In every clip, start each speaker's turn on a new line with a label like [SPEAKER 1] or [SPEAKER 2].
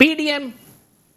[SPEAKER 1] PDM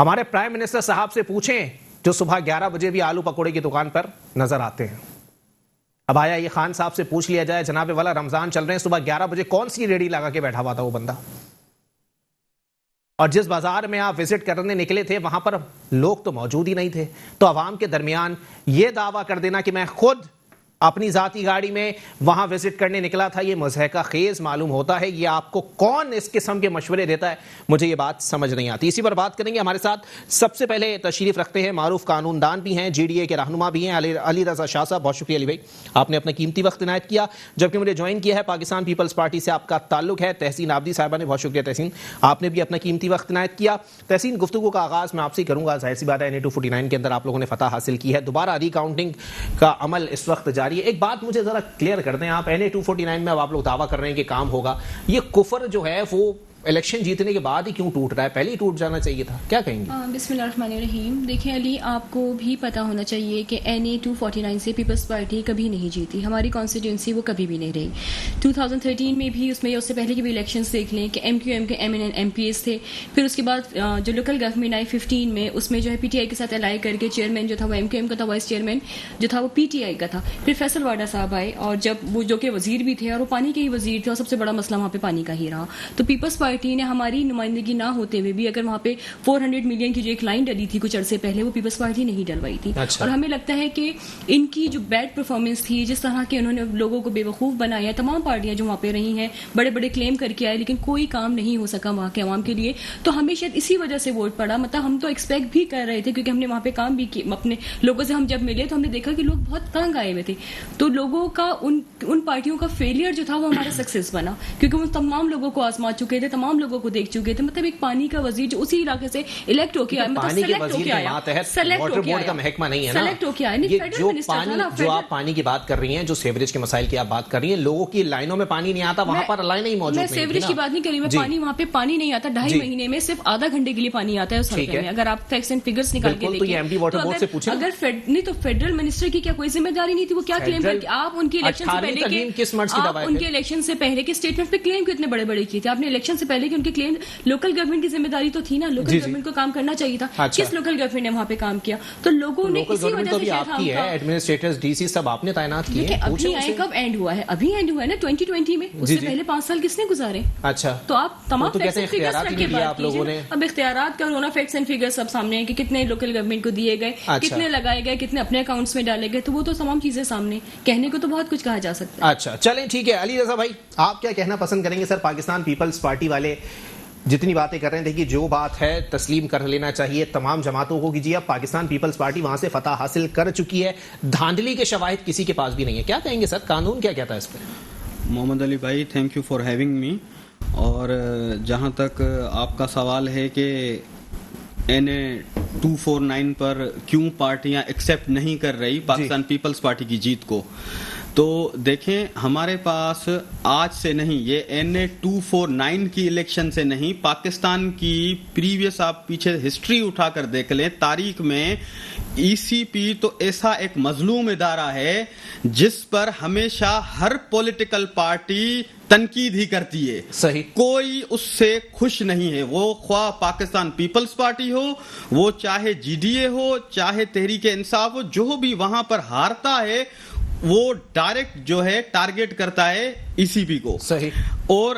[SPEAKER 1] ہمارے prime minister صاحب سے پوچھیں جو صبح 11 بجے بھی آلو پکوڑے کی دکان پر نظر آتے ہیں. اب آیا یہ خان صاحب سے پوچھ لیا جائے, جناب والا رمضان چل رہے ہیں, صبح 11 بجے کون سی ریڑھی لگا کے بیٹھا ہوا تھا وہ بندہ؟ اور جس بازار میں آپ وزٹ کرنے نکلے تھے وہاں پر لوگ تو موجود ہی نہیں تھے. تو عوام کے درمیان یہ دعویٰ کر دینا کہ میں خود اپنی ذاتی گاڑی میں وہاں وزٹ کرنے نکلا تھا, یہ مضحکہ خیز معلوم ہوتا ہے. یہ آپ کو کون اس قسم کے مشورے دیتا ہے, مجھے یہ بات سمجھ نہیں آتی. اسی پر بات کریں گے. ہمارے ساتھ سب سے پہلے تشریف رکھتے ہیں معروف قانون دان بھی ہیں, جی ڈی اے کے رہنما بھی ہیں, علی رضا شاہ صاحب. بہت شکریہ علی بھائی, آپ نے اپنا قیمتی وقت عنایت کیا. جبکہ مجھے جوائن کیا ہے پاکستان پیپلز پارٹی سے آپ کا تعلق ہے تحسین عابدی صاحبہ نے. بہت شکریہ تحسین, آپ نے بھی اپنا قیمتی وقت عنایت کیا. تحسین, گفتگو کا آغاز میں آپ سے کروں گا. ظاہر سی بات ہے NA 249 کے اندر آپ لوگوں نے فتح حاصل کی ہے, دوبارہ ری کاؤنٹنگ کا عمل اس وقت جاری ہے. ایک بات مجھے ذرا کلیئر کر دیں آپ, NA 249 میں اب آپ لوگ دعویٰ کر رہے ہیں کہ کام ہوگا, یہ کفر جو ہے وہ الیکشن جیتنے کے بعد ہی کیوں ٹوٹ رہا ہے؟ پہلے ہی ٹوٹ جانا چاہیے تھا, کیا کہیں گے؟
[SPEAKER 2] بسم اللہ الرحمن الرحیم. دیکھیں علی, آپ کو بھی پتا ہونا چاہیے کہ NA 249 سے پیپلز پارٹی کبھی نہیں جیتی. ہماری کانسٹیٹیوئنسی وہ کبھی بھی نہیں رہی. 2013 میں بھی, اس میں اس سے پہلے کے بھی الیکشنز دیکھ لیں کہ MQM کے MPs تھے. پھر اس کے بعد جو لوکل گورنمنٹ آئی 15 میں, اس میں جو ہے PTI کے ساتھ الائی کر کے چیئرمین جو تھا وہ MQM کا تھا, وائس چیئرمین جو تھا وہ PTI کا تھا. پھر فیصل واڈا صاحب آئے, اور جب وہ جو کہ وزیر بھی تھے اور وہ پانی کے ہی وزیر تھے, اور سب سے بڑا مسئلہ وہاں پہ پانی کا ہی رہا. تو پیپلز پارٹی نے ہماری نمائندگی نہ ہوتے ہوئے بھی, اگر وہاں پہ 400 ملین کی جو ایک لائن ڈلی تھی کچھ عرصے پہلے, وہ پیپلز پارٹی نہیں ڈلوائی تھی. اور ہمیں لگتا ہے کہ ان کی جو بیڈ پرفارمنس تھی, جس طرح کے انہوں نے لوگوں کو بے وقوف بنایا, تمام پارٹیاں جو وہاں پہ رہی ہیں بڑے بڑے کلیم کر کے آئے, لیکن کوئی کام نہیں ہو سکا وہاں کے عوام کے لیے. تو ہمیں شاید اسی وجہ سے ووٹ پڑا. مطلب ہم تو ایکسپیکٹ بھی کر رہے تھے, کیونکہ ہم نے وہاں پہ کام بھی کیا. اپنے لوگوں سے ہم جب ملے تو ہم نے دیکھا کہ لوگ بہت تنگ آئے ہوئے تھے. تو لوگوں کا ان پارٹیوں کا فیلئر جو تھا وہ ہمارا سکسیس بنا, کیونکہ وہ تمام لوگوں کو آزما چکے تھے, تمام لوگوں کو دیکھ چکے تھے. مطلب ایک پانی کا وزیر جو اسی علاقے سے الیکٹ ہو کے آیا, مطلب سلیکٹ ہو کے آیا,
[SPEAKER 1] واٹر بورڈ کا محکمہ نہیں ہے نا,
[SPEAKER 2] سلیکٹ ہو کے آیا.
[SPEAKER 1] جو آپ پانی کی بات کر رہی ہیں, جو سیوریج کے مسائل کی آپ بات کر رہی ہیں, لوگوں کی لائنوں میں پانی نہیں آتا, وہاں پر لائن نہیں موجود.
[SPEAKER 2] میں سیوریج کی بات نہیں کر رہی, میں پانی وہاں پہ پانی نہیں آتا. 2.5 مہینے میں صرف آدھا گھنٹے کے لیے پانی آتا ہے اس حلقے میں. اگر آپ فیکٹس اینڈ فگرز نکال کے دیکھیں, اگر نہیں تو فیڈرل منسٹر کی کیا کوئی ذمہ داری نہیں تھی؟ وہ کیا کلیم کر کے آپ ان کی الیکشن سے پہلے ان کے الیکشن سے پہلے کے اسٹیٹمنٹ پہ کلیم کتنے بڑے بڑے کیے تھے آپ نے الیکشن سے پہلے کہ ان کے کلیم. لوکل گورنمنٹ کی ذمہ داری تو تھی نا, لوکل گورنمنٹ کو کام کرنا چاہیے تھا. کس لوکل گورنمنٹ نے وہاں پہ کام کیا؟ تو لوگوں نے اسی وجہ سے
[SPEAKER 1] آپ کی ہے, ایڈمنسٹریٹرز DC سب آپ نے تعینات کیے ہیں.
[SPEAKER 2] ابھی آئے کب اینڈ ہوا ہے؟ ابھی اینڈ ہوا ہے نا 2020 میں. اس سے پہلے 5 سال کس نے گزارے؟
[SPEAKER 1] اچھا,
[SPEAKER 2] تو آپ تمام فیکٹس اینڈ فگرز رکھ کے بات کیجیے. اب اختیارات کا ہونا, فیکٹس اینڈ فگرز سب سامنے ہیں کہ کتنے لوکل گورنمنٹ کو دیے گئے, کتنے لگائے گئے, کتنے اپنے اکاؤنٹس میں ڈالے گئے. تو وہ تو تمام چیزیں سامنے, کہنے کو تو بہت کچھ کہا جا سکتا ہے.
[SPEAKER 1] اچھا چلیں ٹھیک ہے. علی رضا بھائی, آپ کیا کہنا پسند کریں گے؟ سر, پاکستان پیپلز پارٹی والے جتنی باتیں کر رہے تھے کہ جو بات ہے تسلیم کر لینا چاہیے تمام جماعتوں کو کیجیے, اب پاکستان پیپلز پارٹی وہاں سے فتح حاصل کر چکی ہے, دھاندلی کے شواہد کسی کے پاس بھی نہیں ہے. کیا کہیں گے سر, قانون کیا کہتا ہے اس پہ؟
[SPEAKER 3] محمد علی بھائی, thank you for having me. اور جہاں تک آپ کا سوال ہے کہ NA 249 پر کیوں پارٹیاں ایکسیپٹ نہیں کر رہی پاکستان پیپلز پارٹی کی جیت کو, تو دیکھیں ہمارے پاس آج سے نہیں, یہ NA 249 کی الیکشن سے نہیں, پاکستان کی پریویس آپ پیچھے ہسٹری اٹھا کر دیکھ لیں, تاریخ میں ECP تو ایسا ایک مظلوم ادارہ ہے جس پر ہمیشہ ہر پولیٹیکل پارٹی تنقید ہی کرتی ہے.
[SPEAKER 1] صحیح,
[SPEAKER 3] کوئی اس سے خوش نہیں ہے, وہ خواہ پاکستان پیپلز پارٹی ہو, وہ چاہے GDA ہو, چاہے تحریک انصاف ہو, جو بھی وہاں پر ہارتا ہے وہ ڈائریکٹ جو ہے ٹارگٹ کرتا ہے ECP کو.
[SPEAKER 1] صحیح.
[SPEAKER 3] اور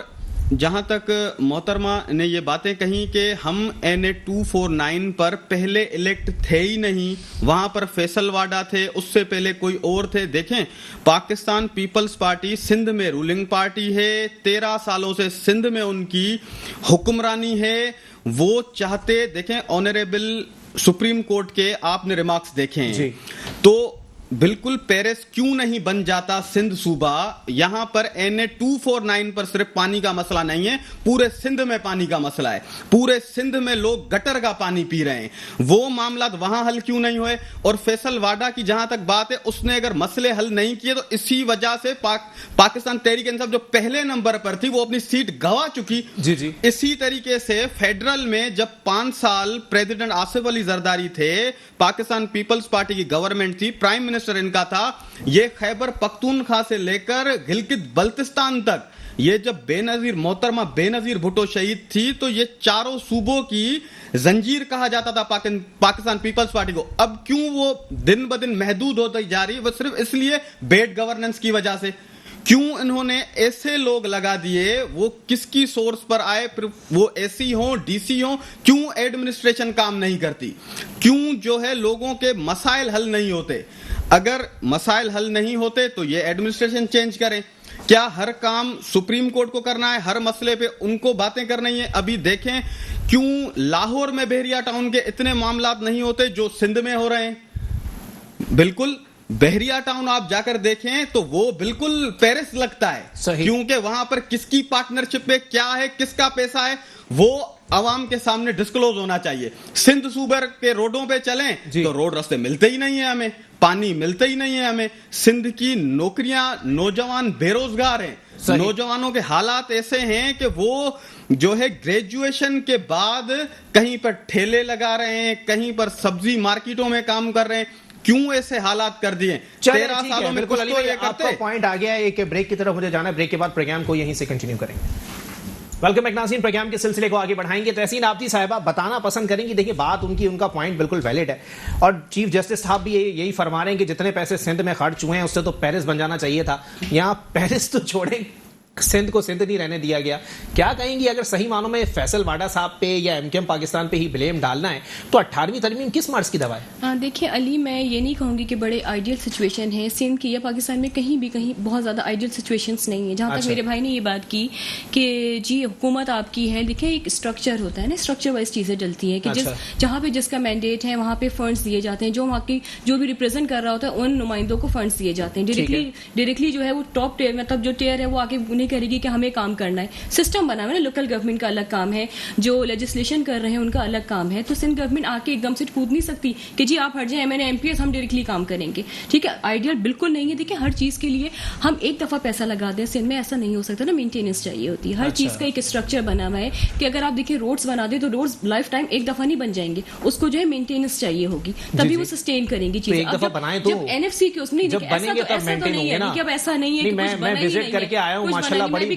[SPEAKER 3] جہاں تک محترمہ نے یہ باتیں کہیں کہ ہم NA 249 پر پہلے الیکٹ تھے ہی نہیں, وہاں پر فیصل واڈا تھے, اس سے پہلے کوئی اور تھے. دیکھیں پاکستان پیپلز پارٹی سندھ میں رولنگ پارٹی ہے, 13 سالوں سے سندھ میں ان کی حکمرانی ہے. وہ چاہتے, دیکھیں آنریبل سپریم کورٹ کے آپ نے ریمارکس دیکھے ہیں, تو بالکل پیرس کیوں نہیں بن جاتا سندھ صوبہ. یہاں پر NA 249 پر صرف پانی کا مسئلہ نہیں ہے, پورے سندھ میں پانی کا مسئلہ ہے, پورے سندھ میں لوگ گٹر کا پانی پی رہے ہیں. وہ معاملات وہاں حل کیوں نہیں ہوئے؟ اور فیصل واڈا کی جہاں تک بات ہے, اس نے اگر مسئلے حل نہیں کیے تو اسی وجہ سے پاکستان تحریک انصاف جو پہلے نمبر پر تھی وہ اپنی سیٹ گوا چکی. اسی طریقے سے فیڈرل میں جب 5 سال پریزیڈنٹ آصف علی زرداری تھے, پاکستان پیپلز پارٹی کی گورنمنٹ تھی, پرائم منسٹر ان کا تھا, یہ خیبر پختونخوا سے لے کر گلگت بلتستان تک یہ جب محترمہ بے نظیر بھٹو شہید تھی تو یہ چاروں صوبوں کی زنجیر کہا جاتا تھا پاکستان پیپلز پارٹی کو. اب کیوں وہ دن بدن محدود ہوتی جا رہی ہے؟ وہ صرف اس لیے بیڈ گورننس کی وجہ سے. کیوں انہوں نے ایسے لوگ لگا دیے؟ وہ کس کی سورس پر آئے؟ پھر وہ اے سی ہوں ڈی سی ہوں، کیوں ایڈمنسٹریشن کام نہیں کرتی؟ کیوں جو ہے لوگوں کے مسائل حل نہیں ہوتے؟ اگر مسائل حل نہیں ہوتے تو یہ ایڈمنسٹریشن چینج کریں. کیا ہر کام سپریم کورٹ کو کرنا ہے؟ ہر مسئلے پہ ان کو باتیں کرنی ہے؟ ابھی دیکھیں کیوں لاہور میں بحریہ ٹاؤن کے اتنے معاملات نہیں ہوتے جو سندھ میں ہو رہے ہیں. بالکل بحریہ ٹاؤن آپ جا کر دیکھیں تو وہ بالکل پیرس لگتا ہے. کیونکہ وہاں پر کس کی پارٹنرشپ ہے، کیا ہے، کس کا پیسہ ہے، وہ عوام کے سامنے ڈسکلوز ہونا چاہیے. سندھ صوبے کے روڈوں پہ چلیں تو روڈ رستے ملتے ہی نہیں ہیں ہمیں، پانی ملتا ہی نہیں ہے ہمیں. سندھ کی نوکریاں، نوجوان بے روزگار ہیں. نوجوانوں کے حالات ایسے ہیں کہ وہ جو ہے گریجویشن کے بعد کہیں پر ٹھیلے لگا رہے ہیں، کہیں پر سبزی مارکیٹوں میں کام کر رہے ہیں. کیوں ایسے حالات کر دیے؟ 13 سالوں میں کچھ تو یہ کرتے.
[SPEAKER 1] پوائنٹ آ گیا ہے کہ بریک کی طرف مجھے جانا ہے. بریک کے بعد پروگرام کو یہیں سے کنٹینیو کریں گے. ویلکم بیک ناظرین، پروگرام کے سلسلے کو آگے بڑھائیں گے. تحسین آبدی صاحبہ بتانا پسند کریں گی. دیکھیں بات ان کا پوائنٹ بالکل ویلڈ ہے، اور چیف جسٹس صاحب بھی یہی فرما رہے ہیں کہ جتنے پیسے سندھ میں خرچ ہوئے ہیں اس سے تو پیرس بن جانا چاہیے تھا. یہاں پیرس تو چھوڑیں، سندھ کو سندھ نہیں رہنے دیا گیا. کیا کہیں گی اگر صحیح معنوں میں فیصل واڈا صاحب پہ یا ایم کیو ایم پاکستان پہ ہی بلیم ڈالنا ہے تو 18ویں ترمیم کس مرض کی دوا ہے؟
[SPEAKER 2] ہاں دیکھیں علی، میں یہ نہیں کہوں گی کہ بڑے آئیڈیل سچویشن ہے سندھ کی یا پاکستان میں، کہیں بہت زیادہ آئیڈیل سچویشنز نہیں ہیں. جہاں تک میرے بھائی نے یہ بات کی کہ جی حکومت آپ کی ہے، دیکھیں ایک اسٹرکچر ہوتا ہے نا، اسٹرکچر وائز چیزیں چلتی ہیں کہ جہاں پہ جس کا مینڈیٹ ہے وہاں پہ فنڈس دیے جاتے ہیں. جو وہاں کی جو بھی ریپرزینٹ کر رہا ہوتا ہے ان نمائندوں کو فنڈس دیے جاتے ہیں. ڈائریکٹلی جو ہے وہ ٹاپ ٹیئر، مطلب جو ٹیئر ہے وہ آگے نہیں کرے گی کہ ہمیں کام کرنا ہے. سسٹم بنا ہوا ہے، لوکل گورنمنٹ کا الگ کام ہے، جو لیجسلیشن کر رہے ہیں ان کا الگ کام ہے. تو سندھ گورنمنٹ آ کے ایک دم سے کود نہیں سکتی کہ جی آپ ہٹ جائیں M N A M P S, ہم ڈائریکٹلی کام کریں گے. ٹھیک ہے، آئیڈیل بالکل نہیں ہے. دیکھیں ہر چیز کے لیے ہم ایک دفعہ پیسہ لگا دیں سندھ میں ایسا نہیں ہو سکتا نا، مینٹیننس چاہیے ہوتی ہے. ہر چیز کا ایک اسٹرکچر بنا ہوا ہے کہ اگر آپ دیکھیں روڈس بنا دیں تو روڈس لائف ٹائم ایک دفعہ نہیں بن جائیں گے، اس کو جو ہے مینٹیننس چاہیے ہوگی تبھی وہ سسٹین کریں گی چیزیں. جب این ایف سی کے اس میں ایسا تو نہیں ہے کہ اب ایسا نہیں ہے کہ کچھ بنا ہی نہیں ہے.
[SPEAKER 1] کر کے آیا ہوں ماشاءاللہ، بڑی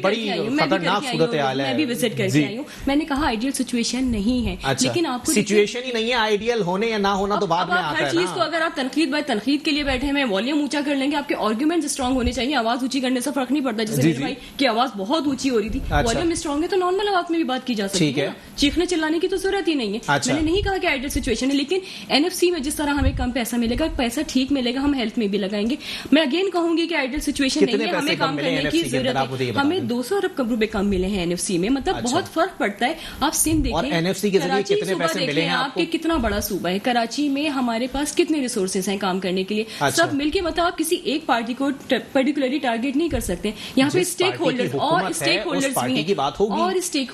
[SPEAKER 1] خطرناک صورت حال ہے.
[SPEAKER 2] میں بھی وزٹ کر کے آئی ہوں. میں نے کہا آئیڈیل سچویشن نہیں ہے، لیکن آپ کو
[SPEAKER 1] سچویشن ہی نہیں ہے. آئیڈیل ہونے یا نہ ہونا تو بعد میں آتا ہے.
[SPEAKER 2] ہر چیز کو اگر آپ تنقید بائی تنقید کے لیے بیٹھے ہیں، والیوم اونچا کر لیں گے، آپ کے آرگومنٹس اسٹرانگ ہونے چاہیے. آواز اونچی کرنے سے فرق نہیں پڑتا. جیسے میرے بھائی کی آواز بہت اونچی ہو رہی تھی، والیوم اسٹرانگ ہے تو نارمل آواز میں بھی بات کی جا سکتی ہے. چیخنے چلانے کی تو ضرورت ہی نہیں ہے. میں نے نہیں کہا کہ آئیڈیل سچویشن ہے، لیکن این ایف سی میں جس طرح ہمیں کم پیسہ ملے گا، پیسہ ٹھیک ملے گا، ہم ہیلتھ میں بھی لگائیں گے. میں اگین کہوں گی کہ آئیڈیل سچویشن نہیں ہے، ہمیں کام کرنے کی ضرورت ہے. ہمیں 200 ارب روپے کم ملے ہیں این ایف سی میں، مطلب بہت فرق پڑتا ہے. آپ سندھ دیکھیں، کراچی صوبہ دیکھیں آپ کے کتنا بڑا صوبہ ہے. کراچی میں ہمارے پاس کتنے ریسورسز ہیں کام کرنے کے لیے، سب مل کے. مطلب آپ کسی ایک پارٹی کو پرٹیکولرلی ٹارگیٹ نہیں کر سکتے. یہاں پہ اسٹیک ہولڈرز اور اسٹیک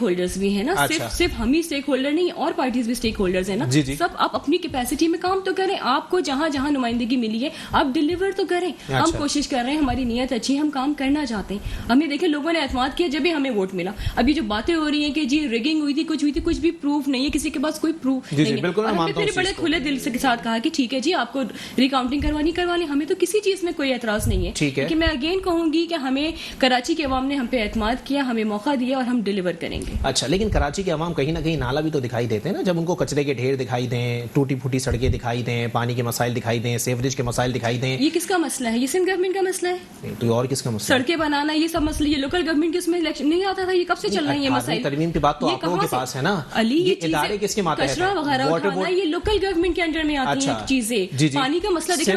[SPEAKER 2] ہولڈرز بھی ہیں نا، صرف ہم ہی اسٹیک ہولڈر نہیں اور پارٹیز بھی اسٹیک ہولڈرز ہیں نا. سب آپ اپنی کیپیسٹی میں کام تو کریں. آپ کو جہاں جہاں نمائندگی ملی ہے آپ ڈیلیور تو کریں. ہم کوشش کر رہے ہیں، ہماری نیت اچھی ہے، ہم کام کرنا چاہتے ہیں. ہمیں دیکھیں لوگوں نے اعتماد کیا جب بھی ہمیں ووٹ ملا. ابھی جو باتیں ہو رہی ہیں کہ جی ریگنگ ہوئی تھی، کچھ بھی پروف نہیں ہے، کسی کے پاس کوئی پروف نہیں ہے. اور ہم نے پھر بڑے کھلے دل کے ساتھ کہا کہ ٹھیک ہے جی آپ کو ریکاؤنٹنگ کروا لیں، ہمیں تو کسی چیز میں کوئی اعتراض نہیں ہے. لیکن میں اگین کہوں گی کہ ہمیں کراچی کے عوام نے ہم پہ اعتماد کیا، ہمیں موقع دیا اور ہم ڈیلیور کریں گے.
[SPEAKER 1] اچھا، لیکن کراچی کے عوام کہیں نہ کہیں نالا بھی تو دکھائی دیتے ہیں نا. جب ان کو کچرے کے ڈھیر دکھائی دیں، ٹوٹی پھوٹی سڑکیں دکھائی دیں، پانی کے مسائل دکھائی دیں، سیوریج کے مسائل دکھائی دیں.
[SPEAKER 2] یہ کس کا مسئلہ ہے؟ یہ سندھ گورنمنٹ کا مسئلہ ہے.
[SPEAKER 1] تو اور کس کا مسئلہ؟
[SPEAKER 2] سڑکیں بنانا یہ سب مسئلے، یہ لوکل گورنمنٹ کے اس میں الیکشن نہیں آتا تھا. یہ کب سے چل رہے ہیں یہ مسائل؟
[SPEAKER 1] ترمیم کی بات تو آپ لوگوں کے پاس ہے نا علی. یہ ادارے کس کے ماتحت ہیں؟ کچرا وغیرہ اٹھانا یہ لوکل گورنمنٹ کے انڈر میں آتی ہیں چیزیں. پانی کا مسئلہ دیکھیں،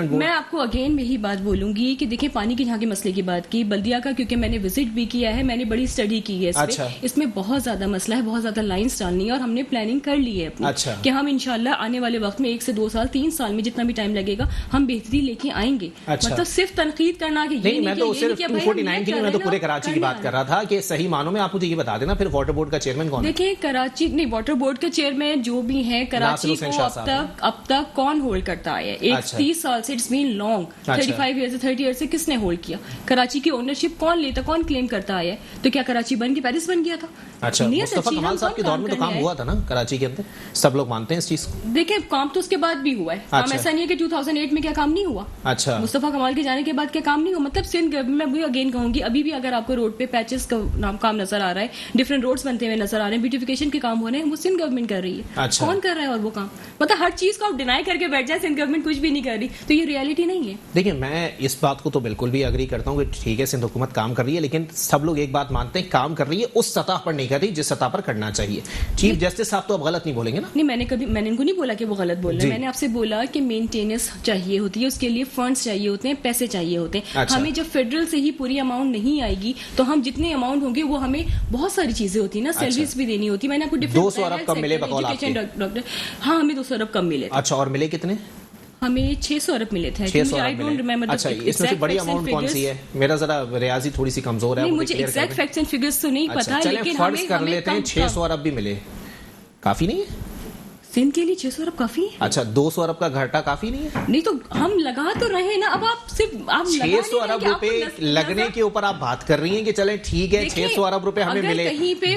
[SPEAKER 1] میں آپ کو اگین یہی بات بولوں گی کہ دیکھیں پانی کے جہاں کے مسئلے کی بات کی، بلدیہ کا کیونکہ میں نے وزٹ بھی کیا ہے، میں نے بڑی اسٹڈی کی ہے اس میں بہت زیادہ مسئلہ ہے، بہت زیادہ لائنس ڈالنی ہے اور ہم نے پلاننگ کر لی ہے اپنی کہ ہم انشاءاللہ آنے والے وقت میں 1 سے 2 سال 3 سال میں جتنا بھی ٹائم لگے گا ہم بہتری لے کے آئیں گے. مطلب صرف تنقید کرنا کہ نہیں، میں تو صرف 249 کے لیے میں تو پورے کراچی کی بات کر رہا تھا کہ صحیح معنوں میں آپ مجھے یہ بتا دینا پھر واٹر بورڈ کا چیئرمین کون ہے؟
[SPEAKER 2] دیکھیں کراچی نہیں، واٹر بورڈ کے چیئرمین جو بھی ہیں کراچی کو اب تک کون ہولڈ کرتا ہے؟ 30 سال سے، اٹس بین لانگ 35 ایئر سے 30 ایئر سے کس نے ہولڈ کیا؟ کراچی کی اونرشپ کون لیتا، کون کلیم کرتا ہے؟ تو کیا کراچی بن کے پیرس بن گیا تھا؟
[SPEAKER 1] اچھا، مصطفیٰ کمال صاحب کے دور میں تو کام ہوا تھا نا کراچی کے اندر، سب لوگ مانتے ہیں اس چیز کو.
[SPEAKER 2] دیکھیں کام تو اس کے بعد بھی ہوا ہے، ایسا نہیں ہے کہ 2008 میں کیا کام نہیں ہوا. اچھا، مصطفیٰ کمال کے جانے کے بعد کیا کام نہیں ہوا. مطلب سندھ میں بھی اگین اگین کہوں گی, ابھی بھی اگر آپ کو روڈ پہ پیچز کا کام نظر آ رہا ہے, ڈفرنٹ روڈز بنتے ہوئے نظر آ رہے ہیں, بیوٹیفیکیشن کے کام ہو رہے ہیں, وہ سندھ گورنمنٹ کر رہی ہے. کون کر رہا ہے اور وہ کام؟ مطلب ہر چیز کو آپ ڈینائی کر کے بیٹھ جائیں سندھ گورنمنٹ کچھ بھی نہیں کر رہی, تو یہ ریئلٹی نہیں ہے.
[SPEAKER 1] دیکھیں میں اس بات کو تو بالکل بھی اگری کرتا ہوں کہ ٹھیک ہے سندھ حکومت کام کر رہی ہے, لیکن سب لوگ ایک بات مانتے ہیں کام کر رہی ہے, اس سطح پر نہیں کر رہی جس سطح پر کرنا چاہیے. چیف جسٹس صاحب تو اب غلط نہیں بولیں گے نا؟
[SPEAKER 2] نہیں, میں نے ان کو نہیں بولا کہ وہ غلط بول رہے ہیں, میں نے آپ سے بولا کہ مینٹیننس چاہیے ہوتی ہے, اس کے لیے فنڈس چاہیے ہوتے ہیں, پیسے چاہیے ہوتے ہیں. ہمیں جب فیڈرل سے ہی پوری اماؤنٹ نہیں آئے گی تو ہم جتنے اماؤنٹ ہوں گے وہ ہمیں بہت ساری چیزیں ہوتی ہیں نا, سیلریز بھی دینی ہوتی ہے. میں نے آپ کو
[SPEAKER 1] 200 ارب کم ملے بقول آپ کے؟
[SPEAKER 2] ہاں ہمیں 200 ارب کم ملے.
[SPEAKER 1] اچھا, اور ملے کتنے؟
[SPEAKER 2] ہمیں 600 ارب ملے تھے.
[SPEAKER 1] 600 ارب ملے. اچھا, اس میں سے بڑی اماؤنٹ کون سی ہے؟ میرا ذرا ریاضی تھوڑی سی کمزور ہے,
[SPEAKER 2] مجھے ایگزیکٹ فیکٹس اینڈ فگرز تو نہیں پتا, لیکن
[SPEAKER 1] فرض کر لیتے ہیں 600 ارب بھی ملے, کافی نہیں ہے
[SPEAKER 2] سندھ کے لیے 600 ارب کافی ہے؟
[SPEAKER 1] اچھا, 200 ارب کا گھاٹا کافی نہیں ہے؟
[SPEAKER 2] نہیں تو ہم لگا تو رہے ہیں نا. اب آپ صرف
[SPEAKER 1] 600 ارب روپے لگنے کے اوپر آپ بات کر رہی ہیں کہ چلیں ٹھیک ہے 600 ارب روپے ہمیں ملے,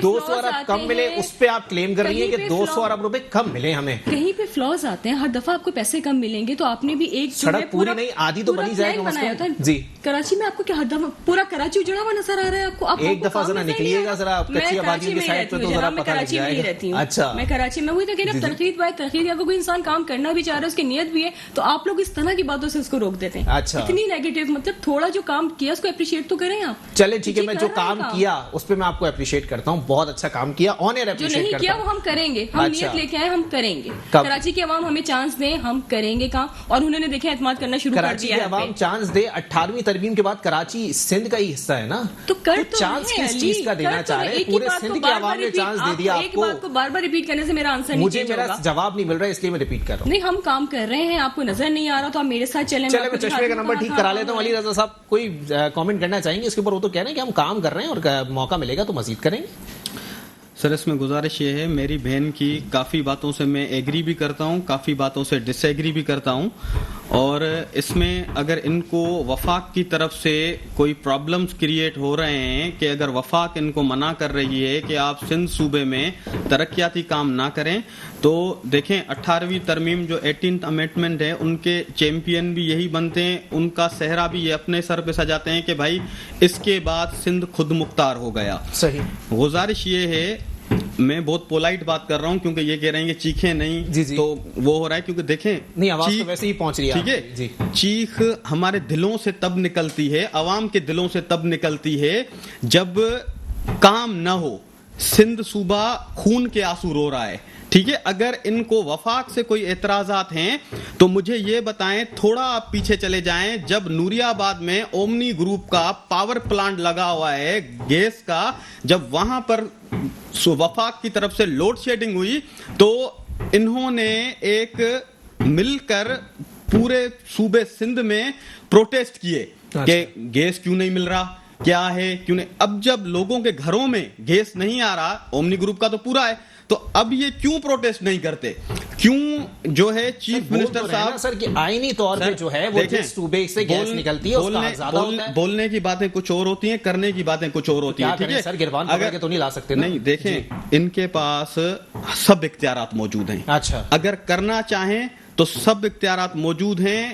[SPEAKER 1] 200 ارب کم ملے, اس پہ آپ کلیم کر رہی ہیں کہ 200 ارب روپے کم ملے ہمیں.
[SPEAKER 2] کہیں پہ فلاز آتے ہیں, ہر دفعہ آپ کو پیسے کم ملیں گے, تو آپ نے بھی ایک
[SPEAKER 1] سڑک پوری نہیں آدھی تو بنی جائے گا. جی,
[SPEAKER 2] کراچی میں آپ کو کیا ہر دفعہ پورا کراچی اجڑا ہوا نظر آ رہا ہے آپ کو؟
[SPEAKER 1] ایک دفعہ ذرا نکلیے گا ذرا کچی آبادی کی سائڈ پہ تو ذرا پتہ لگ جائے گا. اچھا,
[SPEAKER 2] میں کراچی میں ہوئی تو کہ ترقی بائے ترقی, اگر کوئی انسان کام کرنا بھی چاہ رہا ہے, اس کی نیت بھی ہے, تو آپ لوگ اس طرح کی باتوں سے اس کو روک دیتے ہیں.
[SPEAKER 1] اچھا,
[SPEAKER 2] اتنی نیگیٹو, مطلب تھوڑا جو کام کیا اس کو اپریشیٹ تو کریں آپ.
[SPEAKER 1] چلے ٹھیک ہے, میں جو کام کیا اس پہ میں آپ کو اپریشیٹ کرتا ہوں, بہت اچھا کام کیا, آن ایئر اپریشیٹ کرتا ہوں. جو نہیں کیا
[SPEAKER 2] وہ ہم کریں گے, ہم نیت لے کے آئے, ہم کریں گے. کراچی کی عوام ہمیں چانس دیں, ہم کریں گے کام, اور انہوں نے دیکھا اعتماد کرنا شروع کر دیا ہے.
[SPEAKER 1] کراچی کی عوام چانس دے, 18ویں ترمیم کے بعد کراچی سندھ کا ہی حصہ ہے نا,
[SPEAKER 2] تو
[SPEAKER 1] چانس کس چیز کا دینا چاہ رہے ہیں؟ پورے سندھ کی عوام نے چانس دے دیا آپ کو.
[SPEAKER 2] ایک بات کو بار بار ریپیٹ کرنے سے میرا آنسر نہیں چینج ہوگا.
[SPEAKER 1] مجھے میرا جواب نہیں مل رہا ہے, اس لیے میں ریپیٹ کر رہا ہوں.
[SPEAKER 2] نہیں, ہم کام کر رہے ہیں, آپ کو نظر نہیں آ رہا تو آپ میرے ساتھ چلیں.
[SPEAKER 1] چلے میں چشمے کا نمبر ٹھیک کرا لیتا ہوں. علی رضا صاحب کوئی کامنٹ کرنا چاہیں گے اس کے اوپر؟ وہ تو کہہ رہے ہیں کہ ہم کام کر رہے ہیں اور موقع ملے گا تو مزید کریں گے.
[SPEAKER 3] سر اس میں گزارش یہ ہے, میری بہن کی کافی باتوں سے میں ایگری بھی کرتا ہوں, کافی باتوں سے ڈس ایگری بھی کرتا ہوں, اور اس میں اگر ان کو وفاق کی طرف سے کوئی پرابلمز کریٹ ہو رہے ہیں کہ اگر وفاق ان کو منع کر رہی ہے کہ آپ سندھ صوبے میں ترقیاتی کام نہ کریں, تو دیکھیں 18ویں ترمیم جو 18th امینڈمنٹ ہے, ان کے چیمپئن بھی یہی بنتے ہیں, ان کا صحرا بھی یہ اپنے سر پہ سجاتے ہیں کہ بھائی اس کے بعد سندھ خود مختار ہو گیا.
[SPEAKER 1] صحیح.
[SPEAKER 3] گزارش یہ ہے, میں بہت پولائٹ بات کر رہا ہوں کیونکہ یہ کہہ رہے ہیں کہ چیخیں نہیں,
[SPEAKER 1] جی
[SPEAKER 3] تو وہ ہو رہا ہے کیونکہ دیکھیں
[SPEAKER 1] نہیں آواز تو ویسے ہی پہنچ رہی ہے.
[SPEAKER 3] ٹھیک ہے, چیخ ہمارے دلوں سے تب نکلتی ہے, عوام کے دلوں سے تب نکلتی ہے جب کام نہ ہو. سندھ صوبہ خون کے آنسو رو رہا ہے. ٹھیک ہے, اگر ان کو وفاق سے کوئی اعتراضات ہیں تو مجھے یہ بتائیں, تھوڑا آپ پیچھے چلے جائیں, جب نوری آباد میں اومنی گروپ کا پاور پلانٹ لگا ہوا ہے گیس کا, جب وہاں پر وفاق کی طرف سے لوڈ شیڈنگ ہوئی تو انہوں نے ایک مل کر پورے صوبے سندھ میں پروٹیسٹ کیے کہ گیس کیوں نہیں مل رہا, کیا ہے کیوں نہیں. اب جب لوگوں کے گھروں میں گیس نہیں آ رہا, اومنی گروپ کا تو پورا ہے, تو اب یہ کیوں پروٹیسٹ نہیں کرتے؟ کیوں جو ہے چیف منسٹر صاحب
[SPEAKER 1] سر کہ آئینی طور پہ جو ہے وہ جس صوبے سے گیس نکلتی ہے اس کا زیادہ ہوتا ہے.
[SPEAKER 3] بولنے کی باتیں کچھ اور ہوتی ہیں, کرنے کی باتیں کچھ اور ہوتی ہیں. ٹھیک ہے
[SPEAKER 1] سر, گربان پکڑ کے تو نہیں لا سکتے.
[SPEAKER 3] نہیں دیکھیں, ان کے پاس سب اختیارات موجود ہیں.
[SPEAKER 1] اچھا,
[SPEAKER 3] اگر کرنا چاہیں تو سب اختیارات موجود ہیں.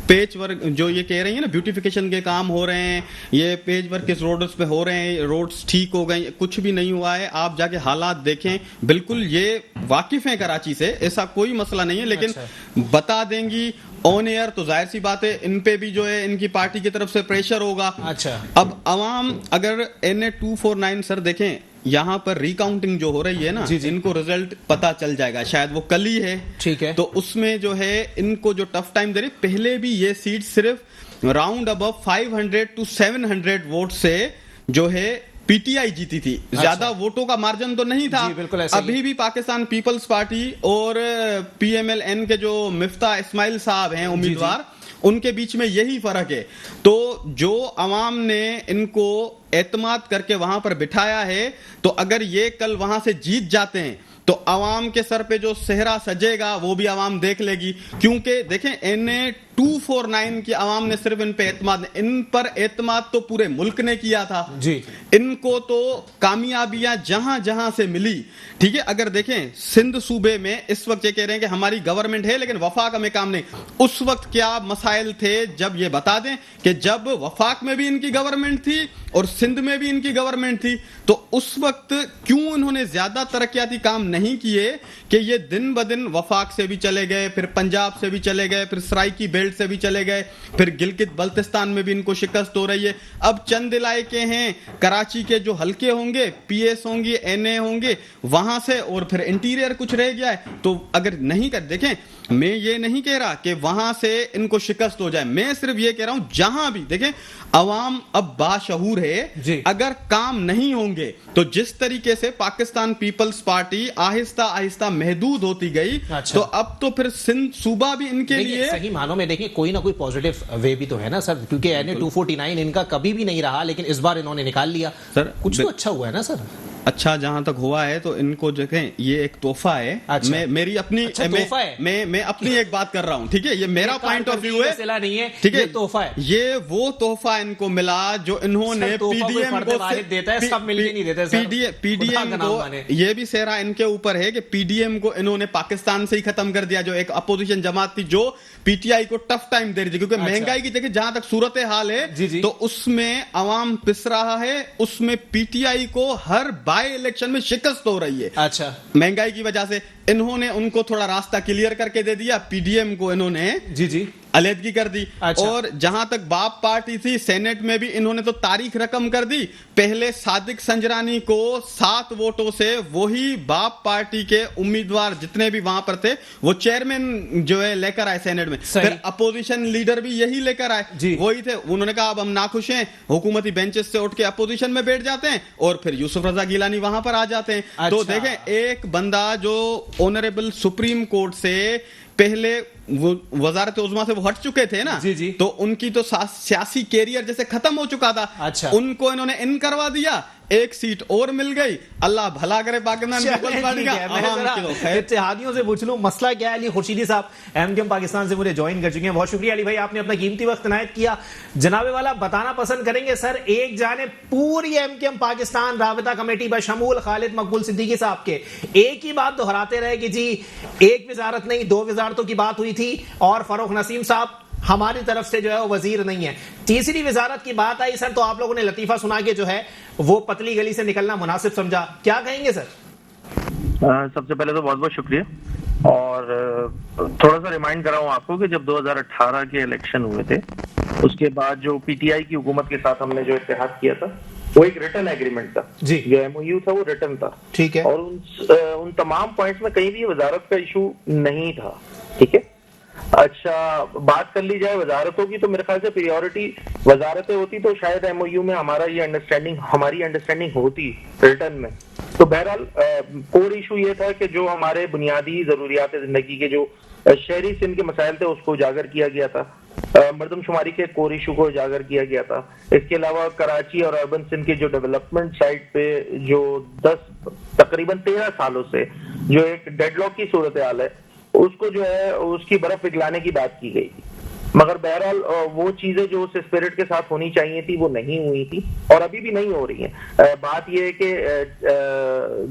[SPEAKER 3] پیچ ورک جو یہ کہہ رہی ہیں نا, بیوٹیفیکیشن کے کام ہو رہے ہیں, یہ پیچ ورک کس روڈز پہ ہو رہے ہیں, روڈز ٹھیک ہو گئے, کچھ بھی نہیں ہوا ہے. آپ جا کے حالات دیکھیں, بالکل یہ واقف ہیں کراچی سے, ایسا کوئی مسئلہ نہیں ہے, لیکن بتا دیں گی آن ایئر تو ظاہر سی بات ہے ان پہ بھی جو ہے ان کی پارٹی کی طرف سے پریشر ہوگا.
[SPEAKER 1] اچھا,
[SPEAKER 3] اب عوام اگر NA249 سر دیکھیں, یہاں پر ریکاؤنٹنگ جو ہو رہی ہے نا, ان کو رزلٹ پتا چل جائے گا, شاید وہ کل ہی ہے.
[SPEAKER 1] ٹھیک ہے,
[SPEAKER 3] تو اس میں جو ہے ان کو جو ٹف ٹائم دے رہے, پہلے بھی یہ سیٹ صرف راؤنڈ ابو 500 to 700 ووٹ سے جو ہے پی ٹی آئی جیتی تھی. زیادہ ووٹوں کا مارجن تو نہیں تھا. ابھی بھی پاکستان پیپلز پارٹی اور PMLN کے جو مفتاح اسماعیل صاحب ہیں امیدوار, ان کے بیچ میں یہی فرق ہے. تو جو عوام نے ان کو اعتماد کر کے وہاں پر بٹھایا ہے, تو اگر یہ کل وہاں سے جیت جاتے ہیں تو عوام کے سر پہ جو صحرا سجے گا وہ بھی عوام دیکھ لے گی. کیونکہ دیکھیں 249 کی عوام نے صرف ان پہ اعتماد، ان پر اعتماد تو پورے ملک نے کیا تھا
[SPEAKER 1] جی،
[SPEAKER 3] ان کو تو کامیابیاں جہاں جہاں سے ملی. ٹھیک ہے، اگر دیکھیں سندھ صوبے میں اس وقت یہ کہہ رہے ہیں کہ ہماری گورنمنٹ ہے لیکن وفاق میں کام نہیں. اس وقت کیا مسائل تھے؟ جب یہ بتا دیں کہ جب وفاق میں بھی ان کی گورنمنٹ تھی اور سندھ میں بھی ان کی گورنمنٹ تھی، تو اس وقت کیوں انہوں نے زیادہ ترقیاتی کام نہیں کیے کہ یہ دن بدن وفاق سے بھی چلے گئے، پھر پنجاب سے بھی چلے گئے، پھر سرائکی بیلٹ سے بھی چلے گئے، پھر گلگت بلتستان میں بھی ان کو شکست ہو رہی ہے. اب چند علاقے ہیں کراچی کے جو ہلکے ہوں گے، پی ایس ہوں گے، این اے ہوں گے، وہاں سے، اور پھر انٹیریئر کچھ رہ گیا ہے. تو اگر نہیں کر، دیکھیں میں یہ نہیں کہہ رہا کہ وہاں سے ان کو شکست ہو جائے، میں صرف یہ کہہ رہا ہوں جہاں بھی دیکھیں عوام اب باشعور ہے.
[SPEAKER 1] جی.
[SPEAKER 3] اگر کام نہیں ہوں گے تو جس طریقے سے پاکستان پیپلز پارٹی آہستہ آہستہ محدود ہوتی گئی، تو اب تو پھر سندھ صوبہ بھی ان کے لیے
[SPEAKER 1] صحیح معنوں میں دیکھیں کوئی نہ کوئی پوزیٹو وے بھی تو ہے نا سر، کیونکہ این اے 249 ان کا کبھی بھی نہیں رہا لیکن اس بار انہوں نے نکال لیا.
[SPEAKER 3] سر
[SPEAKER 1] کچھ تو اچھا ہوا ہے نا سر.
[SPEAKER 3] اچھا جہاں تک ہوا ہے تو ان کو دیکھیں یہ ایک تحفہ ہے. میری اپنی میں اپنی ایک بات کر رہا ہوں، ٹھیک ہے، یہ میرا پوائنٹ آف ویو ہے، ٹھیک ہے،
[SPEAKER 1] تحفہ ہے.
[SPEAKER 3] یہ وہ تحفہ ان کو ملا جو انہوں نے پی ڈی ایم کو، یہ بھی سہرا ان کے اوپر ہے کہ پی ڈی ایم کو انہوں نے پاکستان سے ہی ختم کر دیا، جو ایک اپوزیشن جماعت تھی جو پی ٹی آئی کو ٹف ٹائم دے رہی تھی، کیونکہ مہنگائی کی دیکھیں جہاں تک صورت حال ہے تو اس میں عوام پس رہا ہے، اس میں پی ٹی آئی کو ہر بائی الیکشن میں شکست ہو رہی ہے.
[SPEAKER 1] اچھا،
[SPEAKER 3] مہنگائی کی وجہ سے انہوں نے ان کو تھوڑا راستہ کلیئر کر کے دے دیا، پی ڈی ایم کو انہوں نے
[SPEAKER 1] جی
[SPEAKER 3] علیحدگی کر دی. اور جہاں تک باپ پارٹی تھی سینٹ میں بھی انہوں نے تو تاریخ رقم کر دی. پہلے صادق سنجرانی کو 7 ووٹوں سے وہی باپ پارٹی کے امیدوار جتنے بھی وہاں پر تھے وہ چیئرمین جو ہے لے کر آئے سینٹ میں. پھر اپوزیشن لیڈر بھی یہی لے کر آئے، وہی تھے. انہوں نے کہا اب ہم ناخوش ہیں، حکومتی بینچز سے اٹھ کے اپوزیشن میں بیٹھ جاتے ہیں، اور پھر یوسف رضا گیلانی وہاں پر آ جاتے ہیں. تو دیکھیں ایک بندہ جو آنریبل سپریم کورٹ سے پہلے وزارت عظمیٰ سے وہ ہٹ چکے تھے نا، تو ان کی تو سیاسی کیریئر جیسے ختم ہو چکا تھا. ان کو انہوں نے ان کروا دیا، ایک سیٹ اور مل گئی. اللہ بھلا کرے پاکستان پیپلز پارٹی کا.
[SPEAKER 1] اتحادیوں سے پوچھ لوں مسئلہ کیا ہے. علی خورشیدی صاحب ایم کیو ایم پاکستان سے مجھے جوائن کر چکے ہیں. بہت شکریہ علی بھائی، آپ نے اپنا قیمتی وقت عنایت کیا. جناب والا بتانا پسند کریں گے سر، ایک جانب پوری ایم کیو ایم پاکستان رابطہ کمیٹی بشمول خالد مقبول صدیقی صاحب کے ایک ہی بات دہراتے رہے کہ جی ایک وزارت نہیں 2 وزارتوں کی بات ہوئی تھی، اور فاروق نسیم صاحب ہماری طرف سے جو ہے وہ وزیر نہیں ہے. تیسری وزارت کی بات آئی سر تو آپ لوگوں نے لطیفہ سنا کے جو ہے وہ پتلی گلی سے نکلنا مناسب سمجھا. کیا کہیں گے سر؟
[SPEAKER 4] سب سے پہلے تو بہت بہت شکریہ، اور تھوڑا سا ریمائنڈ کراؤں آپ کو کہ جب 2018 کے الیکشن ہوئے تھے اس کے بعد جو پی ٹی آئی کی حکومت کے ساتھ ہم نے جو اتحاد کیا تھا وہ ایک ریٹن ایگریمنٹ تھا. جو ایم او یو تھا وہ ریٹن تھا، ٹھیک ہے، اور ان تمام پوائنٹس میں کہیں بھی وزارت کا ایشو نہیں تھا. ٹھیک ہے، اچھا بات کر لی جائے وزارتوں کی تو میرے خیال سے پریورٹی وزارتیں ہوتی تو شاید ایم او یو میں ہماری انڈرسٹینڈنگ ہوتی ریٹرن میں. تو بہرحال کور ایشو یہ تھا کہ جو ہمارے بنیادی ضروریات زندگی کے جو شہری سندھ کے مسائل تھے اس کو اجاگر کیا گیا تھا، مردم شماری کے کور ایشو کو اجاگر کیا گیا تھا. اس کے علاوہ کراچی اور اربن سندھ کے جو ڈیولپمنٹ سائٹ پہ جو تقریباً 13 سالوں سے جو ایک ڈیڈ لاک کی صورتحال ہے اس کو جو ہے اس کی برف پگھلانے کی بات کی گئی تھی. مگر بہرحال وہ چیزیں جو اس اسپرٹ کے ساتھ ہونی چاہیے تھی وہ نہیں ہوئی تھی اور ابھی بھی نہیں ہو رہی ہیں. بات یہ ہے کہ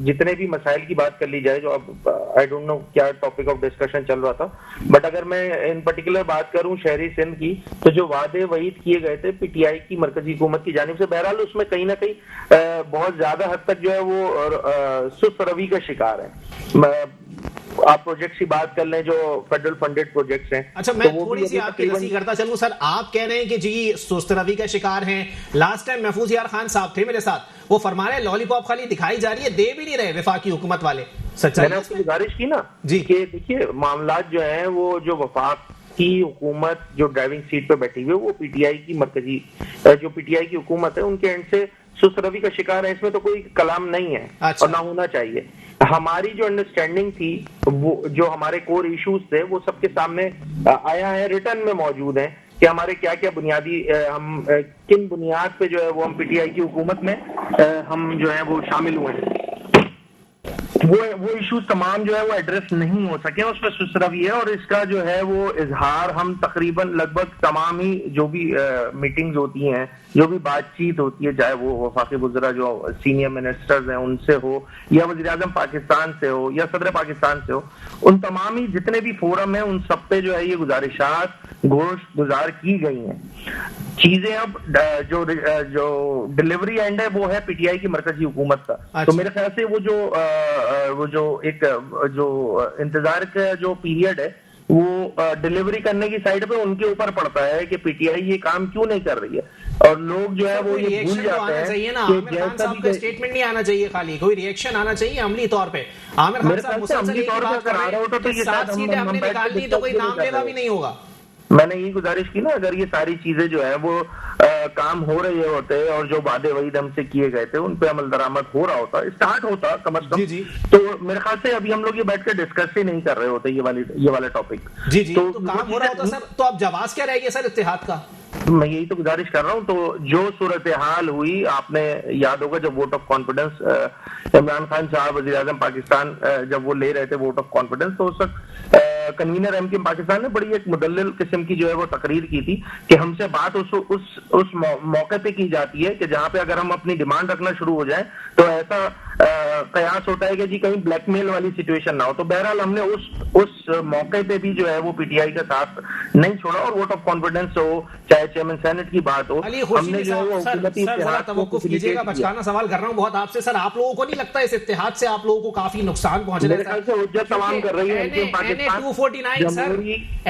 [SPEAKER 4] جتنے بھی مسائل کی بات کر لی جائے جو اب آئی ڈونٹ نو کیا ٹاپک آف ڈسکشن چل رہا تھا، بٹ اگر میں ان پرٹیکولر بات کروں شہری سندھ کی تو جو وعدے وعید کیے گئے تھے پی ٹی آئی کی مرکزی حکومت کی جانب سے بہرحال اس میں کہیں نہ کہیں بہت زیادہ حد تک جو ہے وہ سست روی کا شکار ہے. آپ پروجیکٹس کی بات کر لیں جو فیڈرل فنڈڈ پروجیکٹس ہیں.
[SPEAKER 1] اچھا میں تھوڑی سی آپ کی نصیحت کرتا چلوں سر، آپ کہہ رہے ہیں کہ جی سست روی کا شکار ہیں. لاسٹ ٹائم محفوظ یار خان صاحب تھے میرے ساتھ، وہ فرما رہے لالی پاپ خالی دکھائی جا رہی ہے، دے بھی نہیں رہے وفاقی حکومت والے.
[SPEAKER 4] میں نے آپ کو گزارش کی نا جی کہ دیکھیے معاملات جو ہیں وہ جو وفاق کی حکومت جو ڈرائیونگ سیٹ پہ بیٹھی ہوئی ہے وہ پی ٹی آئی کی مرکزی جو پی ٹی آئی کی حکومت ہے ان کے اینڈ سے سست روی کا شکار ہے. اس میں تو کوئی کلام نہیں ہے اور نہ ہونا چاہیے. ہماری جو انڈرسٹینڈنگ تھی وہ جو ہمارے کور ایشوز تھے وہ سب کے سامنے آیا ہے، ریٹرن میں موجود ہیں کہ ہمارے کیا کیا بنیادی ہم کن بنیاد پہ جو ہے وہ ہم پی ٹی آئی کی حکومت میں ہم جو ہے وہ شامل ہوئے ہیں. وہ ایشوز تمام جو ہے وہ ایڈریس نہیں ہو سکے. اس پہ صرف یہ ہے, اور اس کا جو ہے وہ اظہار ہم تقریباً لگ بھگ تمام ہی جو بھی میٹنگز ہوتی ہیں, جو بھی بات چیت ہوتی ہے, چاہے وہ وفاقی وزراء جو سینئر منسٹرز ہیں ان سے ہو, یا وزیر اعظم پاکستان سے ہو, یا صدر پاکستان سے ہو, ان تمام ہی جتنے بھی فورم ہیں ان سب پہ جو ہے یہ گزارشات گوشت گزار کی گئی ہیں. چیزیں اب جو ڈلیوری اینڈ ہے وہ ہے پی ٹی آئی کی مرکزی حکومت کا. تو میرے خیال سے وہ جو ایک جو انتظار کا جو پیریڈ ہے وہ ڈلیوری کرنے کی سائڈ پہ ان کے اوپر پڑتا ہے کہ پی ٹی آئی یہ کام کیوں نہیں کر رہی ہے. اور لوگ جو ہے وہ یہ بھول جاتے ہیں کہ جیسا بھی
[SPEAKER 1] اسٹیٹمنٹ نہیں آنا چاہیے, خالی کوئی ریئیکشن آنا چاہیے عملی طور پہ. عامر خان صاحب مسلسل یہ بات کر رہے ہیں کہ 7 سیٹیں ہم نے نکال دی تو کوئی نام لینا بھی نہیں ہوگا.
[SPEAKER 4] میں نے یہی گزارش کی نا, اگر یہ ساری چیزیں جو ہیں وہ کام ہو رہے ہوتے اور جو وعدے وعید ہم سے کیے گئے تھے ان پہ عمل درآمد ہو رہا ہوتا, اسٹارٹ ہوتا کم از کم, تو میرے خیال سے ابھی ہم لوگ یہ بیٹھ کے ڈسکس ہی نہیں کر رہے ہوتے یہ والے ٹاپک.
[SPEAKER 1] جی تو کام ہو رہا ہوتا سر. تو اب جواز کیا رہے گا سر اتحاد کا؟
[SPEAKER 4] میں یہی تو گزارش کر رہا ہوں. تو جو صورتحال ہوئی, آپ نے یاد ہوگا جب vote of confidence Imran Khan صاحب وزیر اعظم پاکستان جب وہ لے رہے تھے ووٹ آف کانفیڈنس, تو اس وقت کنوینر ایم کیو پاکستان نے بڑی ایک مدلل قسم کی جو ہے وہ تقریر کی تھی کہ ہم سے بات اس موقع پہ کی جاتی ہے کہ جہاں پہ اگر ہم اپنی ڈیمانڈ رکھنا شروع ہو جائیں تو ایسا قیاس ہوتا ہے کہ جی کہیں بلیک میل والی سچویشن نہ ہو. تو بہرحال ہم نے اس موقع پہ بھی جو ہے وہ پی ٹی آئی کا ساتھ نہیں چھوڑا, اور ووٹ آف کانفیڈنس ہو چاہے چیئرمین سینٹ کی بات ہو, ہم نے جو ہے وہ حکومتی اتحاد کو
[SPEAKER 1] کیجیے گا. بچکانا سوال کر رہا ہوں بہت آپ سے سر, آپ لوگوں کو نہیں لگتا اس اتحاد سے آپ لوگوں کو کافی نقصان پہنچ رہا ہے؟
[SPEAKER 4] میرے خیال سے حجت تمام کر رہی ہے پاکستان.
[SPEAKER 1] 249 سر,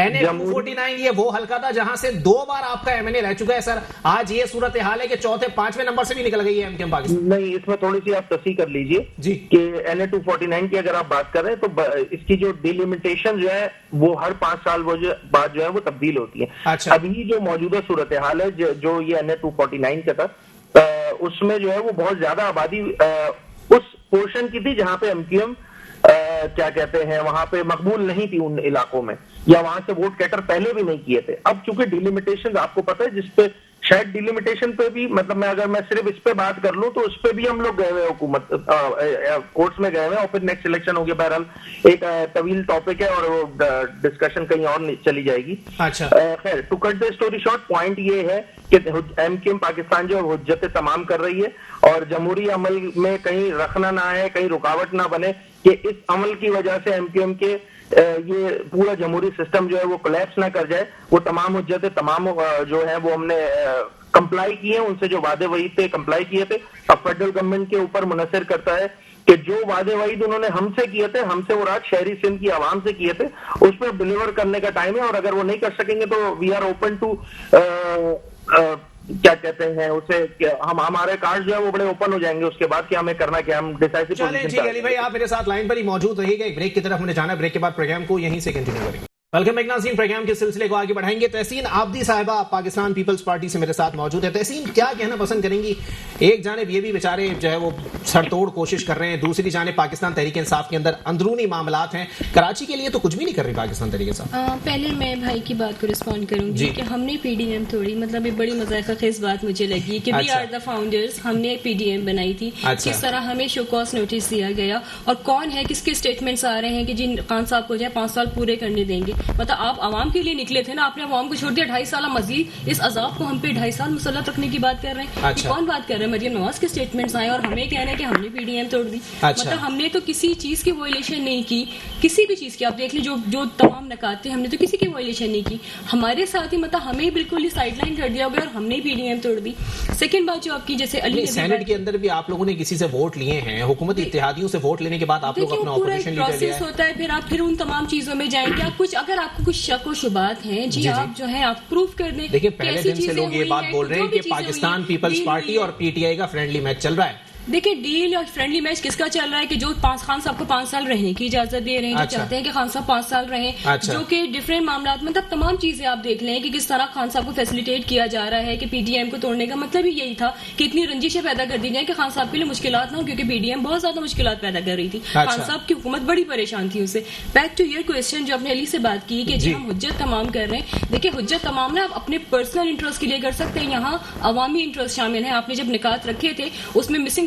[SPEAKER 1] NA-249 یہ وہ حلقہ تھا جہاں سے 2 بار آپ کا MNA رہ چکا ہے سر. آج یہ صورتحال ہے کہ چوتھے 5ویں نمبر سے بھی نکل گئی ہے ایم کیو ایم پاکستان.
[SPEAKER 4] نہیں, اس میں تھوڑی سی آپ تصحیح کر لیجئے
[SPEAKER 1] جی
[SPEAKER 4] کہ NA-249 کی اگر آپ بات کر رہے ہیں تو اس کی جو ڈیلیمیٹیشن جو ہے وہ ہر 5 سال بعد جو ہے وہ تبدیل ہوتی ہے. ابھی جو موجودہ صورتحال ہے جو یہ NA-249 کا تھا, اس میں جو ہے وہ بہت زیادہ آبادی اس پورشن کی تھی جہاں پہ ایم کیو ایم کیا کہتے ہیں وہاں پہ مقبول نہیں تھی ان علاقوں میں, یا وہاں سے ووٹ کیٹر پہلے بھی نہیں کیے تھے. اب چونکہ ڈیلیمیٹیشن آپ کو پتہ ہے جس پہ شاید ڈیلیمیٹیشن پہ بھی, مطلب اگر میں صرف اس پہ بات کر لوں تو اس پہ بھی ہم لوگ گئے ہوئے حکومت کورٹس میں گئے ہوئے, اور پھر نیکسٹ الیکشن ہو گیا. بہرحال ایک طویل ٹاپک ہے اور وہ ڈسکشن کہیں اور چلی جائے گی. خیر, to cut the story short, point یہ ہے کہ ایم کیو ایم پاکستان جو حجت تمام کر رہی ہے, اور جمہوری عمل میں کہیں رکھنا نہ ہے, کہیں رکاوٹ نہ بنے کہ اس عمل کی وجہ سے ایم کیو ایم کے یہ پورا جمہوری سسٹم جو ہے وہ کولیپس نہ کر جائے. وہ تمام حجتیں تمام جو ہیں وہ ہم نے کمپلائی کی ہیں, ان سے جو وعدے وعید تھے کمپلائی کیے تھے. اب فیڈرل گورنمنٹ کے اوپر منحصر کرتا ہے کہ جو وعدے وعید انہوں نے ہم سے کیے تھے, ہم سے مراد شہری سندھ کی عوام سے کیے تھے, اس پہ ڈلیور کرنے کا ٹائم ہے. اور اگر وہ نہیں کر سکیں گے تو وی آر اوپن ٹو کیا کہتے ہیں اسے, ہمارے کارڈ جو ہے وہ بڑے اوپن ہو جائیں گے اس کے بعد کہ ہمیں کرنا کیا, ہم ڈیسائیڈ.
[SPEAKER 1] چلیں جی علی بھائی, آپ میرے ساتھ لائن پر ہی موجود رہیے گا. ایک بریک کی طرف ہمیں جانا ہے, بریک کے بعد پروگرام کو یہیں سے کنٹینیو کریں گے. ویلکم بیک ناظرین, پروگرام کے سلسلے کو آگے بڑھائیں گے. تحسین عابدی صاحبہ پاکستان پیپلز پارٹی سے میرے ساتھ موجود ہے. تحسین, کیا کہنا پسند کریں گی؟ ایک جانب یہ بھی بیچارے جو ہے وہ سر توڑ کوشش کر رہے ہیں, دوسری جانب پاکستان تحریک انصاف کے اندر اندرونی معاملات ہیں. کراچی کے لیے تو کچھ بھی نہیں کر رہی پاکستان تحریک انصاف.
[SPEAKER 2] پہلے میں بھائی کی بات کو رسپونڈ کروں گی کہ ہم نے پی ڈی ایم توڑی, مطلب ایک بڑی مذاق خیز بات مجھے لگی کہ وی آر دا فاؤنڈرز, ہم نے ایک پی ڈی ایم بنائی تھی. کس طرح ہمیں شو کاز نوٹس دیا گیا, اور کون ہے کس کے اسٹیٹمنٹس آ رہے ہیں کہ جن خان صاحب کو جو ہے 5 سال پورے کرنے دیں گے. مطلب آپ عوام کے لیے نکلے تھے نا, آپ نے عوام کو چھوڑ دیا 2.5 سال, مزید اس عذاب کو ہم پہ 2.5 سال مسلط رکھنے کی بات کر رہے ہیں. کون بات کر رہے ہیں؟ مریم نواز کے اسٹیٹمنٹس آئے اور ہمیں کہنا ہے کہ ہم نے پی ڈی ایم توڑ دی. مطلب ہم نے تو کسی چیز کی وائلیشن نہیں کی, کسی بھی چیز کی. آپ دیکھ لیں جو تمام نکات تھے, ہم نے تو کسی کی وائلیشن نہیں کی. ہمارے ساتھ ہی مطلب ہمیں بالکل ہی سائڈ لائن کر دیا گیا اور ہم نے پی ڈی ایم توڑ دی. سیکنڈ بات جو آپ کی, جیسے علی
[SPEAKER 1] سینٹ کے اندر بھی آپ لوگوں نے کسی سے ووٹ لیے ہیں, حکومتی اتحادیوں سے ووٹ لینے کے بعد آپ لوگ اپنا اپوزیشن لیڈر لیا ہے.
[SPEAKER 2] ہوتا ہے پھر آپ ان تمام چیزوں میں جائیں گے. کچھ اگر آپ کو کچھ شک و شبہات ہیں جی آپ جو ہے آپ پروف کر دیں.
[SPEAKER 1] دیکھیں, پہلے دن سے لوگ یہ بات بول رہے ہیں کہ پاکستان پیپلز پارٹی اور پی ٹی آئی کا فرینڈلی میچ چل رہا ہے.
[SPEAKER 2] دیکھیں, ڈیل اور فرینڈلی میچ کس کا چل رہا ہے کہ جو خان صاحب کو 5 سال رہنے کی اجازت دے رہے ہیں, جو چاہتے ہیں کہ خان صاحب 5 سال رہیں, جو کہ ڈفرینٹ معاملات میں تب تمام چیزیں آپ دیکھ لیں کہ کس طرح خان صاحب کو فیسیلیٹیٹ کیا جا رہا ہے کہ پی ڈی ایم کو توڑنے کا مطلب ہی یہی تھا کہ اتنی رنجشیں پیدا کر دی جائیں کہ خان صاحب کے لیے مشکلات نہ ہو, کیونکہ پی ڈی ایم بہت زیادہ مشکلات پیدا کر رہی تھی. خان صاحب کی حکومت بڑی پریشان تھی اسے. بیک ٹو یور کوشچن جو اپنے علی سے بات کی کہ جی ہم حجت تمام کر رہے ہیں. دیکھیں, حجت تمام نا آپ اپنے پرسنل انٹرسٹ کے لیے کر سکتے ہیں, یہاں عوامی انٹرسٹ شامل ہے. آپ نے جب نکات رکھے تھے اس میں مسنگ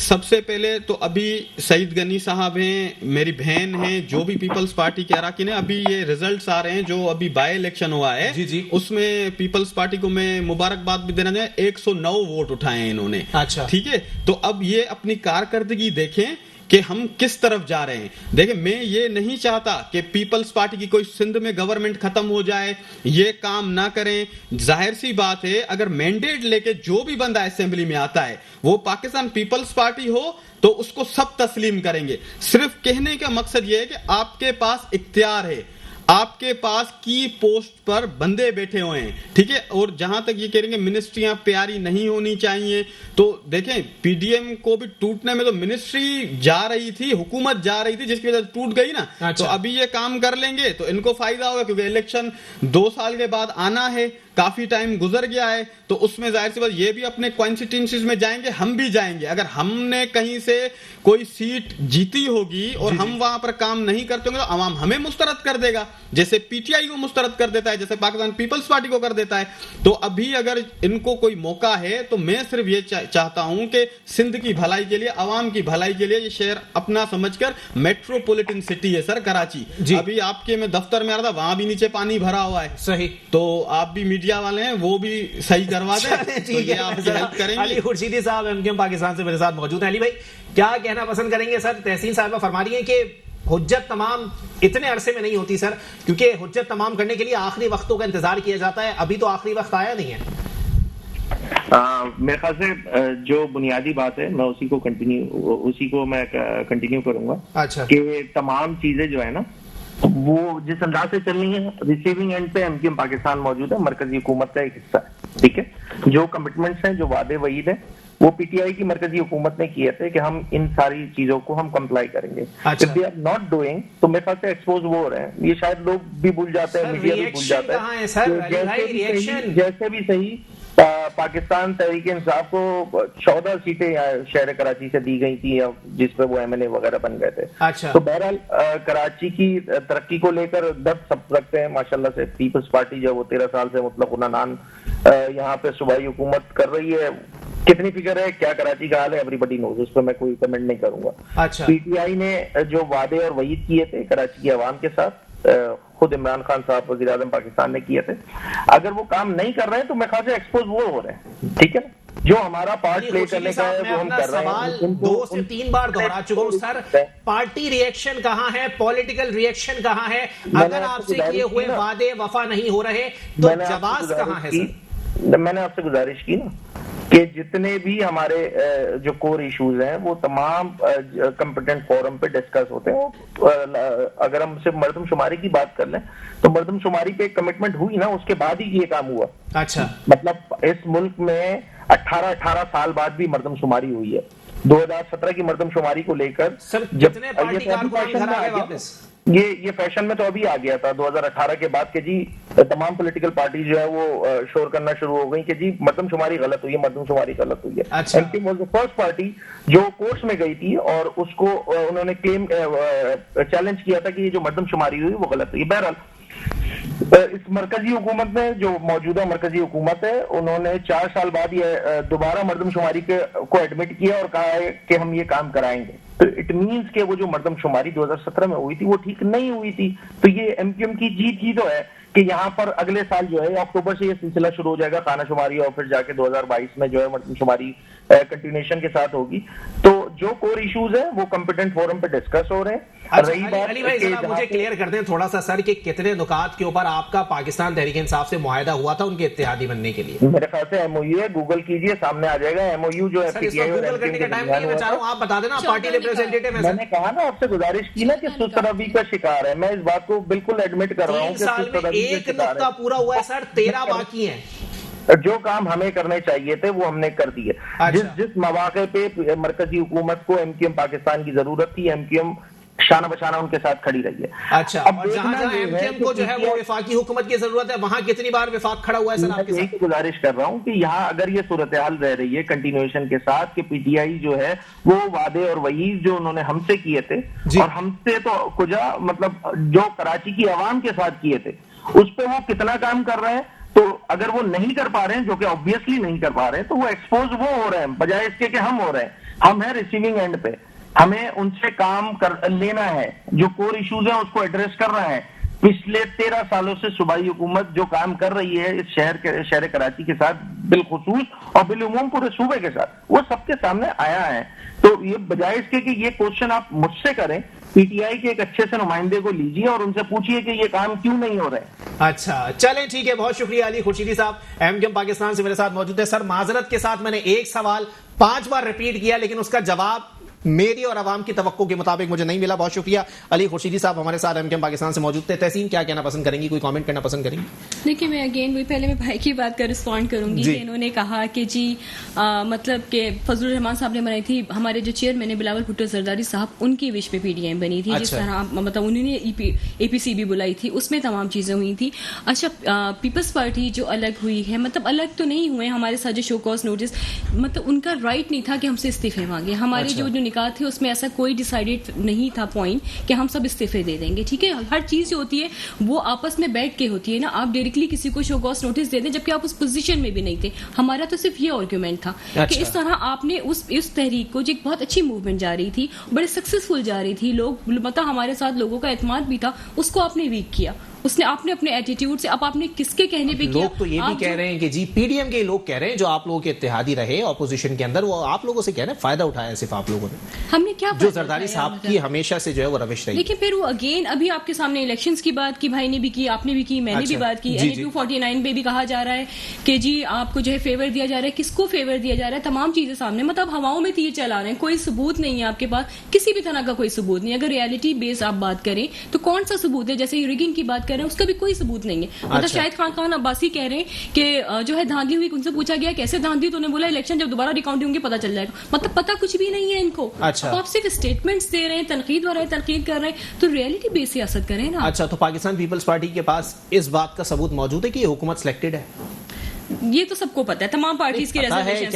[SPEAKER 3] سب سے پہلے تو ابھی سعید غنی صاحب ہیں, میری بہن ہیں, جو بھی پیپلز پارٹی کے اراکین ہیں, ابھی یہ ریزلٹس آ رہے ہیں جو ابھی بائی الیکشن ہوا ہے, اس میں پیپلز پارٹی کو میں مبارکباد بھی دینا چاہوں, 109 ووٹ اٹھائے ہیں انہوں نے.
[SPEAKER 1] اچھا
[SPEAKER 3] ٹھیک ہے, تو اب یہ اپنی کارکردگی دیکھیں کہ ہم کس طرف جا رہے ہیں. دیکھیں میں یہ نہیں چاہتا کہ پیپلز پارٹی کی کوئی سندھ میں گورنمنٹ ختم ہو جائے, یہ کام نہ کریں. ظاہر سی بات ہے اگر مینڈیٹ لے کے جو بھی بندہ اسمبلی میں آتا ہے وہ پاکستان پیپلز پارٹی ہو تو اس کو سب تسلیم کریں گے. صرف کہنے کا مقصد یہ ہے کہ آپ کے پاس اختیار ہے, آپ کے پاس کی پوسٹ پر بندے بیٹھے ہوئے ہیں. ٹھیک ہے, اور جہاں تک یہ کہہ رہے ہیں کہ منسٹریاں پیاری نہیں ہونی چاہیے, تو دیکھیں پی ڈی ایم کو بھی ٹوٹنے میں تو منسٹری جا رہی تھی, حکومت جا رہی تھی, جس کی وجہ سے ٹوٹ گئی نا. تو ابھی یہ کام کر لیں گے تو ان کو فائدہ ہوگا, کیونکہ الیکشن 2 سال کے بعد آنا ہے, کافی ٹائم گزر گیا ہے, تو اس میں ظاہر سی بات یہ بھی اپنے کانسٹیٹوئنسیز میں جائیں گے, ہم بھی جائیں گے. اگر ہم نے کہیں سے کوئی سیٹ جیتی ہوگی اور ہم وہاں پر کام نہیں کرتے ہوں گے تو عوام ہمیں مسترد کر دے گا, جیسے پی ٹی آئی کو مسترد کر دیتا ہے, جیسے پاکستان پیپلز پارٹی کو کر دیتا ہے. تو ابھی اگر ان کو کوئی موقع ہے تو میں صرف یہ چاہتا ہوں کہ سندھ کی بھلائی کے لیے, عوام کی بھلائی کے لیے, یہ شہر اپنا سمجھ کر, میٹروپولیٹن سٹی ہے سر کراچی. ابھی آپ کے میں دفتر میں آ رہا تھا, وہاں بھی نیچے پانی بھرا ہوا ہے.
[SPEAKER 1] صحیح,
[SPEAKER 3] تو آپ بھی میڈیا والے ہیں, وہ بھی صحیح کروا دیں, تو یہ آپ کی ہیلپ کریں گے.
[SPEAKER 1] علی خورشیدی صاحب MQM پاکستان سے میرے ساتھ موجود ہیں. علی بھائی کیا کہنا پسند کریں گے سر؟ تحسین صاحبہ فرما رہی ہیں کہ حجت تمام اتنے عرصے میں نہیں ہوتی سر, کیونکہ حجت تمام کرنے کے لیے آخری وقتوں کا انتظار کیا جاتا ہے, ابھی تو آخری وقت آیا نہیں ہے.
[SPEAKER 4] میرے خیال سے جو بنیادی بات ہے میں اسی کو میں کنٹینیو کروں گا.
[SPEAKER 1] اچھا,
[SPEAKER 4] کہ تمام چیزیں جو ہے نا وہ جس انداز سے چل رہی ہیں, ریسیونگ اینڈ پہ MQM پاکستان موجود ہے, مرکزی حکومت کا ایک حصہ ہے. ٹھیک ہے, جو کمٹمنٹس ہیں, جو وعدے وعید ہیں, وہ پی ٹی آئی کی مرکزی حکومت نے کیے تھے کہ ہم ان ساری چیزوں کو ہم کمپلائی کریں گے. If they are not doing, تو میرے خیال سے ایکسپوز وہ ہو رہے ہیں. یہ شاید لوگ بھی بھول جاتے ہیں, میڈیا بھی بھول جاتا ہے. جیسے بھی صحیح پاکستان تحریک انصاف کو 14 سیٹیں شہر کراچی سے دی گئی تھی, جس پہ وہ MLA وغیرہ بن گئے تھے. تو بہرحال کراچی کی ترقی کو لے کر 10 سب رکھتے ہیں ماشاءاللہ سے. پیپلز پارٹی جو وہ 13 سال سے مطلق عنان یہاں پہ صوبائی حکومت کر رہی ہے. کتنی فکر ہے کیا کراچی کا حال ہے, ایوری بڈی نوز, اس پہ میں کوئی کمنٹ نہیں کروں گا. پی ٹی آئی نے جو وعدے اور وعید کیے تھے کراچی کی عوام کے ساتھ, خود عمران خان صاحب وزیر اعظم پاکستان نے کیے تھے, اگر وہ کام نہیں کر رہے ہیں تو میں خیال سے ایکسپوز وہ ہو رہے ہیں. ٹھیک ہے, جو ہمارا پارٹ پلے کرنے کا ہے وہ ہم کر رہے ہیں.
[SPEAKER 1] 2 سے 3 بار دہرا چکا ہوں سر, پارٹی ریئیکشن کہاں ہے, پولیٹیکل ریئیکشن کہاں ہے؟ اگر آپ سے کیے ہوئے وعدے وفا نہیں ہو رہے تو جواز کہاں ہے سر؟
[SPEAKER 4] میں نے آپ سے گزارش کی نا کہ جتنے بھی ہمارے جو کور ایشوز ہیں وہ تمام کمپیٹنٹ فورم پہ ڈسکس ہوتے ہیں. اگر ہم صرف مردم شماری کی بات کر لیں تو مردم شماری پہ کمٹمنٹ ہوئی نا, اس کے بعد ہی یہ کام ہوا.
[SPEAKER 1] اچھا,
[SPEAKER 4] مطلب اس ملک میں 18 سال بعد بھی مردم شماری ہوئی ہے. 2017 کی مردم شماری کو لے کر یہ فیشن میں تو ابھی آ گیا تھا 2018 کے بعد کہ جی تمام پولیٹیکل پارٹی جو ہے وہ شور کرنا شروع ہو گئی کہ جی مردم شماری غلط ہوئی ہے, مردم شماری غلط ہوئی ہے. MQM was the first party جو کورٹس میں گئی تھی اور اس کو انہوں نے کلیم چیلنج کیا تھا کہ یہ جو مردم شماری ہوئی وہ غلط ہوئی. بہرحال اس مرکزی حکومت میں جو موجودہ مرکزی حکومت ہے انہوں نے 4 سال بعد یہ دوبارہ مردم شماری کو ایڈمٹ کیا اور کہا ہے کہ ہم یہ کام کرائیں گے. تو اٹ مینس کہ وہ جو مردم شماری 2017 میں ہوئی تھی وہ ٹھیک نہیں ہوئی تھی. تو یہ MQM کی جیت ہی تو ہے کہ یہاں پر اگلے سال جو ہے اکتوبر سے یہ سلسلہ شروع ہو جائے گا خانہ شماری, اور پھر جا کے 2022 میں جو ہے مردم شماری کنٹینیوشن کے ساتھ ہوگی. تو جو کور ایشوز ہیں وہ کمپیٹنٹ فورم پہ ڈسکس ہو رہے ہیں.
[SPEAKER 1] علی بھائی ذرا مجھے کلیئر کر دیں تھوڑا سا سر کہ کتنے نکات کے اوپر آپ کا پاکستان تحریک انصاف سے معاہدہ ہوا تھا ان کے اتحادی بننے کے لیے؟
[SPEAKER 4] میرے خیال سے MOU ہے, گوگل کیجئے سامنے آ جائے گا. MOU جو ہے
[SPEAKER 1] گوگل کرنے کا ٹائم نہیں ہے, میں چاہ رہا ہوں آپ بتا دینا, پارٹی ریپرزینٹیٹیو ہیں.
[SPEAKER 4] میں نے کہا نا آپ سے گزارش کی نا کہ سست روی کا شکار ہے. میں اس بات کو بالکل ایڈمٹ کر رہا ہوں کہ سست روی کا
[SPEAKER 1] ایک نقطہ پورا ہوا ہے سر, 13 باقی ہیں.
[SPEAKER 4] جو کام ہمیں کرنے چاہیے تھے وہ ہم نے کر دیے. جس مواقع پہ مرکزی حکومت کو MQM پاکستان کی ضرورت تھی, MQM شانہ بشانہ ان کے ساتھ کھڑی رہی ہے.
[SPEAKER 1] اچھا, اور جہاں MQM کو جو ہے وہ وفاقی حکومت کی ضرورت ہے, وہاں کتنی بار وفاق کھڑا ہوا ہے سر آپ کے ساتھ؟
[SPEAKER 4] گزارش کر رہا ہوں کہ یہاں اگر یہ صورتحال رہ رہی ہے کنٹینیوشن کے ساتھ کہ PTI جو ہے وہ وعدے اور وعید جو انہوں نے ہم سے کیے تھے اور ہم سے تو کجا مطلب جو کراچی کی عوام کے ساتھ کیے تھے اس پہ وہ کتنا کام کر رہے ہیں, تو اگر وہ نہیں کر پا رہے ہیں, جو کہ obviously نہیں کر پا رہے ہیں, تو وہ ایکسپوز وہ ہو رہے ہیں بجائے اس کے کہ ہم ہو رہے ہیں. ہم ہیں ریسیونگ اینڈ پہ, ہمیں ان سے کام لینا ہے, جو کور ایشوز ہیں اس کو ایڈریس کرنا ہے. پچھلے 13 سالوں سے صوبائی حکومت جو کام کر رہی ہے اس شہر کراچی کے ساتھ بالخصوص اور بالعموم پورے صوبے کے ساتھ, وہ سب کے سامنے آیا ہے. تو یہ بجائے اس کے کہ یہ کوشچن آپ مجھ سے کریں, پی ٹی آئی کے ایک اچھے سے نمائندے کو لیجیے اور ان سے پوچھیے کہ یہ کام کیوں نہیں ہو رہے.
[SPEAKER 1] اچھا چلیں ٹھیک ہے, بہت شکریہ علی خورشیدی صاحب, ایم پاکستان سے میرے ساتھ موجود ہے. سر معذرت کے ساتھ میں نے ایک سوال 5 بار ریپیٹ کیا لیکن اس کا جواب میری اور عوام کی توقع کے مطابق مجھے نہیں ملا. بہت شکریہ. علی خورشیدی صاحب ہمارے ساتھ ایم پاکستان سے موجود تھے. تحسین کیا کہنا پسند کریں گی, کوئی کامنٹ کرنا پسند کریں گی؟
[SPEAKER 2] دیکھیے میں اگین وہی پہلے میں بھائی کی بات کا رسپونڈ کروں گی. انہوں نے کہا کہ جی مطلب کہ فضل الرحمان صاحب نے بنائی تھی, ہمارے جو چیئرمین بلاول بھٹو زرداری صاحب ان کی وش پہ پی ڈی ایم بنی تھی, جس طرح مطلب انہوں نے اے پی سی بھی بلائی تھی, اس میں تمام چیزیں ہوئی تھی. اچھا پیپلز پارٹی جو الگ ہوئی ہے, مطلب الگ تو نہیں ہوئے, ہمارے ساتھ جو شو کاز نوٹس, مطلب ان کا رائٹ نہیں تھا کہ ہم سے استعفے مانگے. ہمارے جو نکات تھے اس میں ایسا کوئی ڈیسائیڈڈ نہیں تھا پوائنٹ کہ ہم سب استعفے دے دیں گے. ٹھیک ہے, ہر چیز جو ہوتی ہے وہ آپس میں بیٹھ کے ہوتی ہے نا, آپ ڈائریکٹلی کسی کو شو کاز نوٹس دے دیں جبکہ آپ اس پوزیشن میں بھی نہیں تھے. ہمارا تو صرف یہ آرگیومنٹ تھا کہ اس طرح آپ نے اس تحریک کو جو ایک بہت اچھی موومنٹ جا رہی تھی, بڑے سکسیزفل جا رہی تھی, لوگ مطلب ہمارے ساتھ لوگوں کا اعتماد بھی تھا, اس کو آپ نے ویک کیا. اس نے آپ نے اپنے ایٹیٹیوڈ سے, اب آپ نے کس کے کہنے پہ کیا؟
[SPEAKER 1] لوگ تو یہ بھی کہہ رہے ہیں کہ جی پی ڈی ایم کے لوگ کہہ رہے ہیں جو آپ لوگوں کے اتحادی رہے اپوزیشن کے اندر, وہ آپ لوگوں سے کہہ رہے ہیں فائدہ اٹھایا صرف آپ لوگوں نے.
[SPEAKER 2] ہم نے کیا
[SPEAKER 1] جو زرداری صاحب کی ہمیشہ سے جو ہے وہ روش رہی.
[SPEAKER 2] لیکن پھر وہ اگین ابھی آپ کے سامنے الیکشنز کی بات کی, بھائی نے بھی کی, آپ نے بھی کی, میں نے بھی بات کی. 249 پہ بھی کہا جا رہا ہے کہ جی آپ کو جو ہے فیور دیا جا رہا ہے, کس کو فیور دیا جا رہا ہے, تمام چیزیں سامنے, مطلب ہواؤں میں تیر چلا رہے ہیں, کوئی ثبوت نہیں ہے آپ کے پاس, کسی بھی طرح کا کوئی ثبوت نہیں. اگر ریالٹی بیس آپ بات کریں تو کون سا ثبوت ہے؟ جیسے ریگنگ کی بات کر رہے ہیں, اس کا بھی کوئی ثبوت نہیں ہے. مطلب شاہد خان عباسی کہہ رہے ہیں کہ جو ہے دھاندلی ہوئی, ان سے پوچھا گیا کیسے دھاندلی, تو انہوں نے بولا الیکشن جب دوبارہ ریکاؤنٹ ہوں گے پتہ چل جائے گا. مطلب پتہ کچھ بھی نہیں ہے ان کو. آپ صرف اسٹیٹمنٹس دے رہے ہیں, تنقید ہو رہا ہے, تنقید کر رہے ہیں, تو ریئلٹی بیس سیاست کریں نا.
[SPEAKER 1] اچھا تو پاکستان پیپلز پارٹی کے پاس اس بات کا ثبوت موجود ہے کہ یہ حکومت سلیکٹڈ ہے؟
[SPEAKER 2] یہ تو سب کو پتہ ہے, تمام پارٹیز کی ریزرویشن.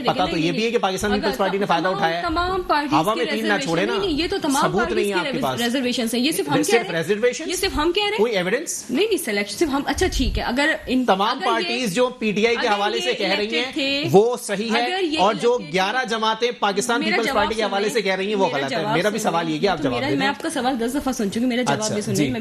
[SPEAKER 1] پتا تو یہ بھی ہے کہ پاکستان پیپلز پارٹی نے فائدہ اٹھایا ہے.
[SPEAKER 2] تمام پارٹیز کی ریزرویشن, یہ تو تمام پارٹیز کی ریزرویشن ہے. یہ صرف ہم کہہ رہے ہیں, یہ صرف ہم کہہ رہے ہیں,
[SPEAKER 1] کوئی ایویڈنس
[SPEAKER 2] نہیں سلیکشن صرف ہم. اچھا ٹھیک ہے, اگر ان
[SPEAKER 1] تمام پارٹیز جو پی ٹی آئی کے حوالے سے کہہ رہی ہیں وہ صحیح ہے, اور جو 11 جماعتیں پاکستان پیپلز پارٹی کے حوالے سے کہہ رہی ہیں وہ غلط ہے. میرا بھی سوال یہ کہ آپ جواب دیں.
[SPEAKER 2] میں آپ کا سوال 10 دفعہ سن چکی, میرا جواب بھی سنیے. میں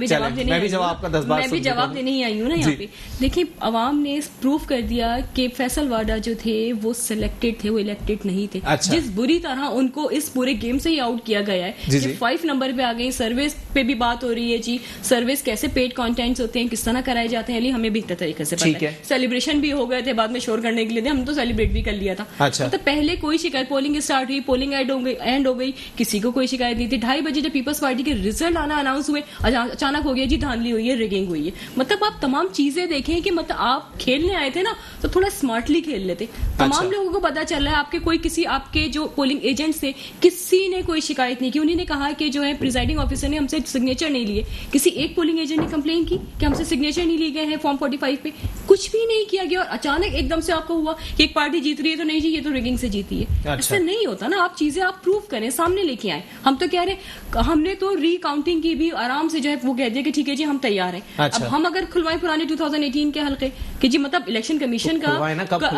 [SPEAKER 2] بھی جواب دینے ہی آئی ہوں نا یہاں پہ. دیکھیں عوام نے پروف کر دیا کہ فیصل واڈا جو تھے وہ سلیکٹڈ تھے, وہ الیکٹڈ نہیں تھے. جس بری طرح ان کو اس پورے گیم سے ہی آؤٹ کیا گیا ہے, کہ 5 نمبر پہ آ گئی. سروس پہ بھی بات ہو رہی ہے, جی سروس کیسے پیڈ کنٹینٹس ہوتے ہیں, کس طرح کرائے جاتے ہیں, ہمیں بہتر طریقے سے پتہ ہے. سیلیبریشن بھی ہو گئے تھے, بعد میں شور کرنے کے لیے ہم تو سیلیبریٹ بھی کر لیا تھا. مطلب پہلے کوئی شکایت, پولنگ اسٹارٹ ہوئی, پولنگ اینڈ ہو گئی, کسی کو کوئی شکایت نہیں تھی. 2:30 بجے جب پیپلز پارٹی کے ریزلٹ آنا اناؤنس ہوئے, اچانک ہو گیا جی دھاندلی ہوئی ہے, ریگنگ ہوئی ہے. مطلب آپ تمام چیزیں دیکھیں کہ مطلب آپ کھیلنے آئے تھے نا تو تھوڑا اسمارٹلی کھیل لیتے. تمام لوگوں کو پتا چل رہا ہے, آپ کے کوئی کسی آپ کے جو پولنگ ایجنٹس تھے کسی نے کوئی شکایت نہیں کی. انہوں نے کہا کہ جو ہے پریزائڈنگ آفیسر نے ہم سے سگنیچر نہیں لیے. کسی ایک پولنگ ایجنٹ نے کمپلین کی کہ ہم سے سگنیچر نہیں لیے گئے ہیں فارم 45 پہ, کچھ بھی نہیں کیا گیا. اور اچانک ایک دم سے آپ کو ہوا کہ ایک پارٹی جیت رہی ہے تو نہیں جی یہ تو ریگنگ سے جیتی ہے. ایسا نہیں ہوتا نا, آپ چیزیں آپ پروف کریں, سامنے لے کے آئیں. ہم تو کہہ رہے ہیں, ہم نے تو ری کاؤنٹنگ کی بھی آرام سے جو ہے وہ کہہ دیا کہ ٹھیک ہے جی ہم تیار ہیں. اب ہم اگر کھلوائیں پرانے 2018 کے حلقے کہ جی مطلب الیکشن کمیشن کا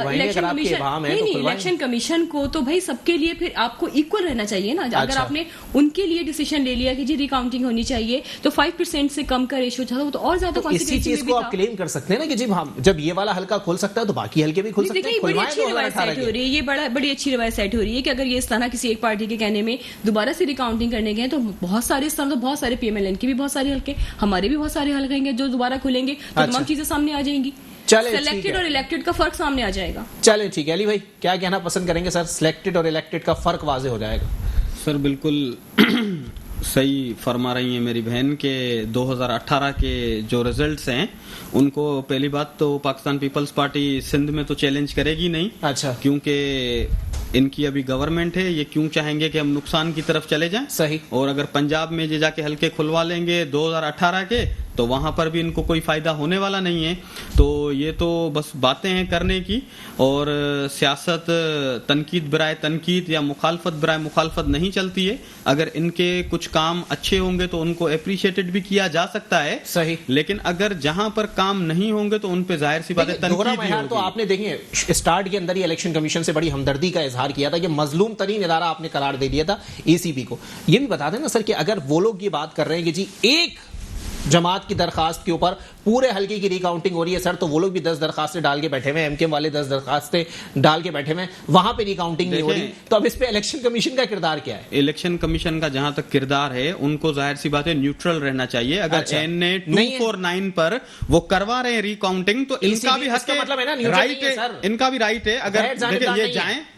[SPEAKER 2] الیکشن کمیشن کو تو بھائی سب کے لیے پھر آپ کو ایکول رہنا چاہیے نا. اگر آپ نے ان کے لیے ڈیسیژن لے لیا کہ جی ریکاؤنٹنگ ہونی چاہیے تو 5% سے کم کا ریشو تھا, وہ تو اور زیادہ
[SPEAKER 1] اسی چیز کو آپ کلیم کر سکتے ہیں نا کہ جی جب یہ والا حلقہ کھول سکتا ہے تو باقی حلقے بھی کھول سکتے ہیں.
[SPEAKER 2] بڑی اچھی روایت سیٹ ہو رہی ہے, یہ بڑی اچھی روایت سیٹ ہو رہی ہے کہ اگر یہ اس طرح کسی ایک پارٹی کے کہنے میں دوبارہ سے ریکاؤنٹنگ کرنے گئے تو بہت سارے اس طرح تو بہت سارے پی ایم ایل این کے بھی بہت سارے حلقے, ہمارے بھی بہت سارے حلقے ہیں جو دوبارہ کھلیں گے تو تمام چیزیں سامنے آ جائیں گی. سلیکٹڈ اور الیکٹڈ کا فرق سامنے آ جائے گا.
[SPEAKER 1] چلے ٹھیک ہے, علی بھائی کیا کہنا پسند کریں گے سر؟ سلیکٹڈ اور الیکٹڈ کا فرق واضح ہو جائے گا.
[SPEAKER 3] سر بالکل صحیح فرما رہی ہیں میری بہن کہ 2018 کے جو ریزلٹس ہیں ان کو پہلی بات تو پاکستان پیپلز پارٹی سندھ میں تو چیلنج کرے گی نہیں.
[SPEAKER 1] اچھا,
[SPEAKER 3] کیونکہ ان کی ابھی گورنمنٹ ہے, یہ کیوں چاہیں گے کہ ہم نقصان کی طرف چلے جائیں.
[SPEAKER 1] صحیح.
[SPEAKER 3] اور اگر پنجاب میں جا کے ہلکے کھلوا لیں گے 2018 کے تو تو وہاں پر بھی ان کو کوئی فائدہ ہونے والا نہیں ہے. تو یہ تو بس باتیں ہیں کرنے کی, اور سیاست تنقید برائے تنقید یا مخالفت برائے مخالفت نہیں چلتی ہے. اگر ان کے کچھ کام اچھے ہوں گے تو ان کو اپریشیٹڈ بھی کیا جا سکتا ہے,
[SPEAKER 1] صحیح,
[SPEAKER 3] لیکن اگر جہاں پر کام نہیں ہوں گے تو ان پہ ظاہر سی بات ہے
[SPEAKER 1] دوہرا
[SPEAKER 3] تنقید ہی
[SPEAKER 1] معیار. تو
[SPEAKER 3] ہوگی.
[SPEAKER 1] آپ نے دیکھیں اسٹارٹ کے اندر ہی الیکشن کمیشن سے بڑی ہمدردی کا اظہار کیا تھا کہ مظلوم ترین ادارہ آپ نے قرار دے دیا تھا ای سی بی کو. یہ بھی بتا دیں نا سر کہ اگر وہ لوگ یہ بات کر رہے ہیں کہ جی ایک جماعت کی درخواست کے اوپر پورے حلقے کی ریکاؤنٹنگ ہو رہی ہے سر, تو وہ لوگ بھی 10 درخواستیں ڈال کے بیٹھے ہوئے ہیں, ایم کے والے 10 درخواستیں ڈال کے بیٹھے ہوئے ہیں, وہاں پہ ریکاؤنٹنگ نہیں ہو رہی. تو اب اس پہ الیکشن کمیشن کا کردار کیا ہے؟
[SPEAKER 3] الیکشن کمیشن کا جہاں تک کردار ہے ان کو ظاہر سی بات ہے نیوٹرل رہنا چاہیے. اگر این اے 249 پر وہ کروا رہے ہیں ریکاؤنٹنگ تو ان کا بھی حق ہے, رائٹ ہے, ان کا بھی رائٹ ہے. اگر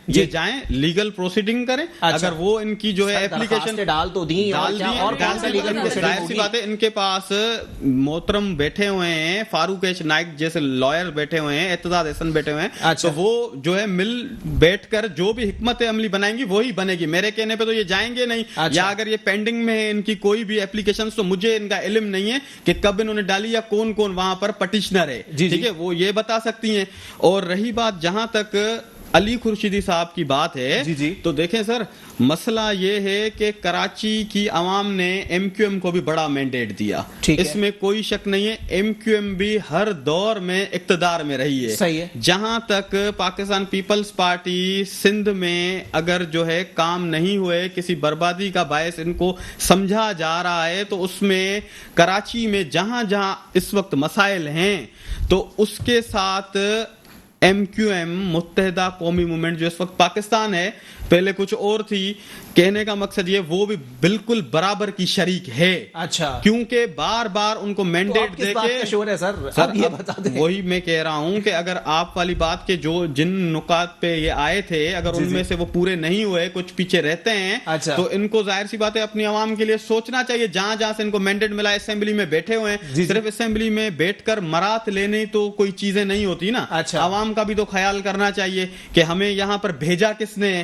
[SPEAKER 3] یہ جائیں لیگل پروسیڈنگ کریں, اگر وہ ان کی جو ہے اپلیکیشن
[SPEAKER 1] ڈال تو دی, اور
[SPEAKER 3] ظاہر سی بات ہے ان کے پاس محترم بیٹھے ہوئے ہیں, فاروق ایچ نائک جیسے لائر بیٹھے ہوئے ہیں, اعتزاز احسن بیٹھے ہوئے ہیں, تو وہ جو ہے مل بیٹھ کر جو بھی حکمت عملی بنائیں گی وہی بنے گی. میرے کہنے پہ تو یہ جائیں گے نہیں. یا اگر یہ پینڈنگ میں ہے ان کی کوئی بھی اپلیکیشن, تو مجھے ان کا علم نہیں ہے کہ کب انہوں نے ڈالی یا کون کون وہاں پر پٹیشنر ہے, ٹھیک ہے, وہ یہ بتا سکتی ہیں. اور رہی بات جہاں تک علی خورشیدی صاحب کی بات ہے, تو دیکھیں سر مسئلہ یہ ہے کہ کراچی کی عوام نے ایم کیو ایم کو بھی بڑا مینڈیٹ دیا, اس میں کوئی شک نہیں ہے. ایم کیو ایم بھی ہر دور میں اقتدار میں رہی ہے,
[SPEAKER 1] صحیح ہے.
[SPEAKER 3] جہاں تک پاکستان پیپلز پارٹی سندھ میں اگر جو ہے کام نہیں ہوئے, کسی بربادی کا باعث ان کو سمجھا جا رہا ہے, تو اس میں کراچی میں جہاں جہاں اس وقت مسائل ہیں تو اس کے ساتھ ایم کیو ایم متحدہ قومی موومنٹ جو اس وقت پاکستان ہے, پہلے کچھ اور تھی, کہنے کا مقصد یہ وہ بھی بالکل برابر کی شریک ہے.
[SPEAKER 1] اچھا,
[SPEAKER 3] کیونکہ بار بار ان کو مینڈیٹ دے کے
[SPEAKER 1] شور ہے سر یہ بتا دیں.
[SPEAKER 3] وہی میں کہہ رہا ہوں کہ اگر آپ والی بات کے جو جن نکات پہ یہ آئے تھے اگر ان میں سے وہ پورے نہیں ہوئے, کچھ پیچھے رہتے ہیں, تو ان کو ظاہر سی بات ہے اپنی عوام کے لیے سوچنا چاہیے. جہاں جہاں سے ان کو مینڈیٹ ملا, اسمبلی میں بیٹھے ہوئے ہیں, صرف اسمبلی میں بیٹھ کر مرات لینے تو کوئی چیزیں نہیں ہوتی نا. عوام کا بھی تو خیال کرنا چاہیے کہ ہمیں یہاں پر بھیجا کس نے.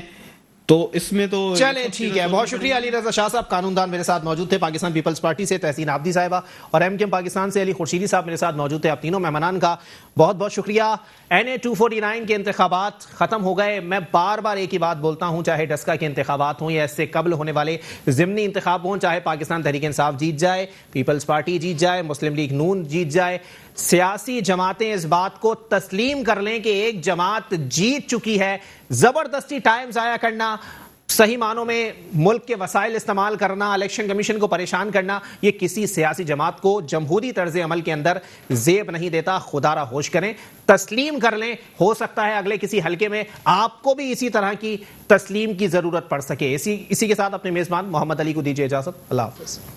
[SPEAKER 3] تو اس میں تو
[SPEAKER 1] چلیں ٹھیک ہے, بہت شکریہ. علی رضا شاہ صاحب قانون دان میرے ساتھ موجود تھے, پاکستان پیپلز پارٹی سے تحسین عابدی صاحبہ, اور ایم کے ایم پاکستان سے علی خورشیدی صاحب میرے ساتھ موجود تھے. آپ تینوں مہمانان کا بہت بہت شکریہ. این اے 249 کے انتخابات ختم ہو گئے. میں بار بار ایک ہی بات بولتا ہوں, چاہے ڈسکا کے انتخابات ہوں یا اس سے قبل ہونے والے ضمنی انتخاب ہوں, چاہے پاکستان تحریک انصاف جیت جائے, پیپلز پارٹی جیت جائے, مسلم لیگ نون جیت جائے, سیاسی جماعتیں اس بات کو تسلیم کر لیں کہ ایک جماعت جیت چکی ہے. زبردستی ٹائم ضائع کرنا, صحیح معنوں میں ملک کے وسائل استعمال کرنا, الیکشن کمیشن کو پریشان کرنا, یہ کسی سیاسی جماعت کو جمہوری طرز عمل کے اندر زیب نہیں دیتا. خدا را ہوش کریں, تسلیم کر لیں. ہو سکتا ہے اگلے کسی حلقے میں آپ کو بھی اسی طرح کی تسلیم کی ضرورت پڑ سکے. اسی کے ساتھ اپنے میزبان محمد علی کو دیجیے اجازت. اللہ حافظ.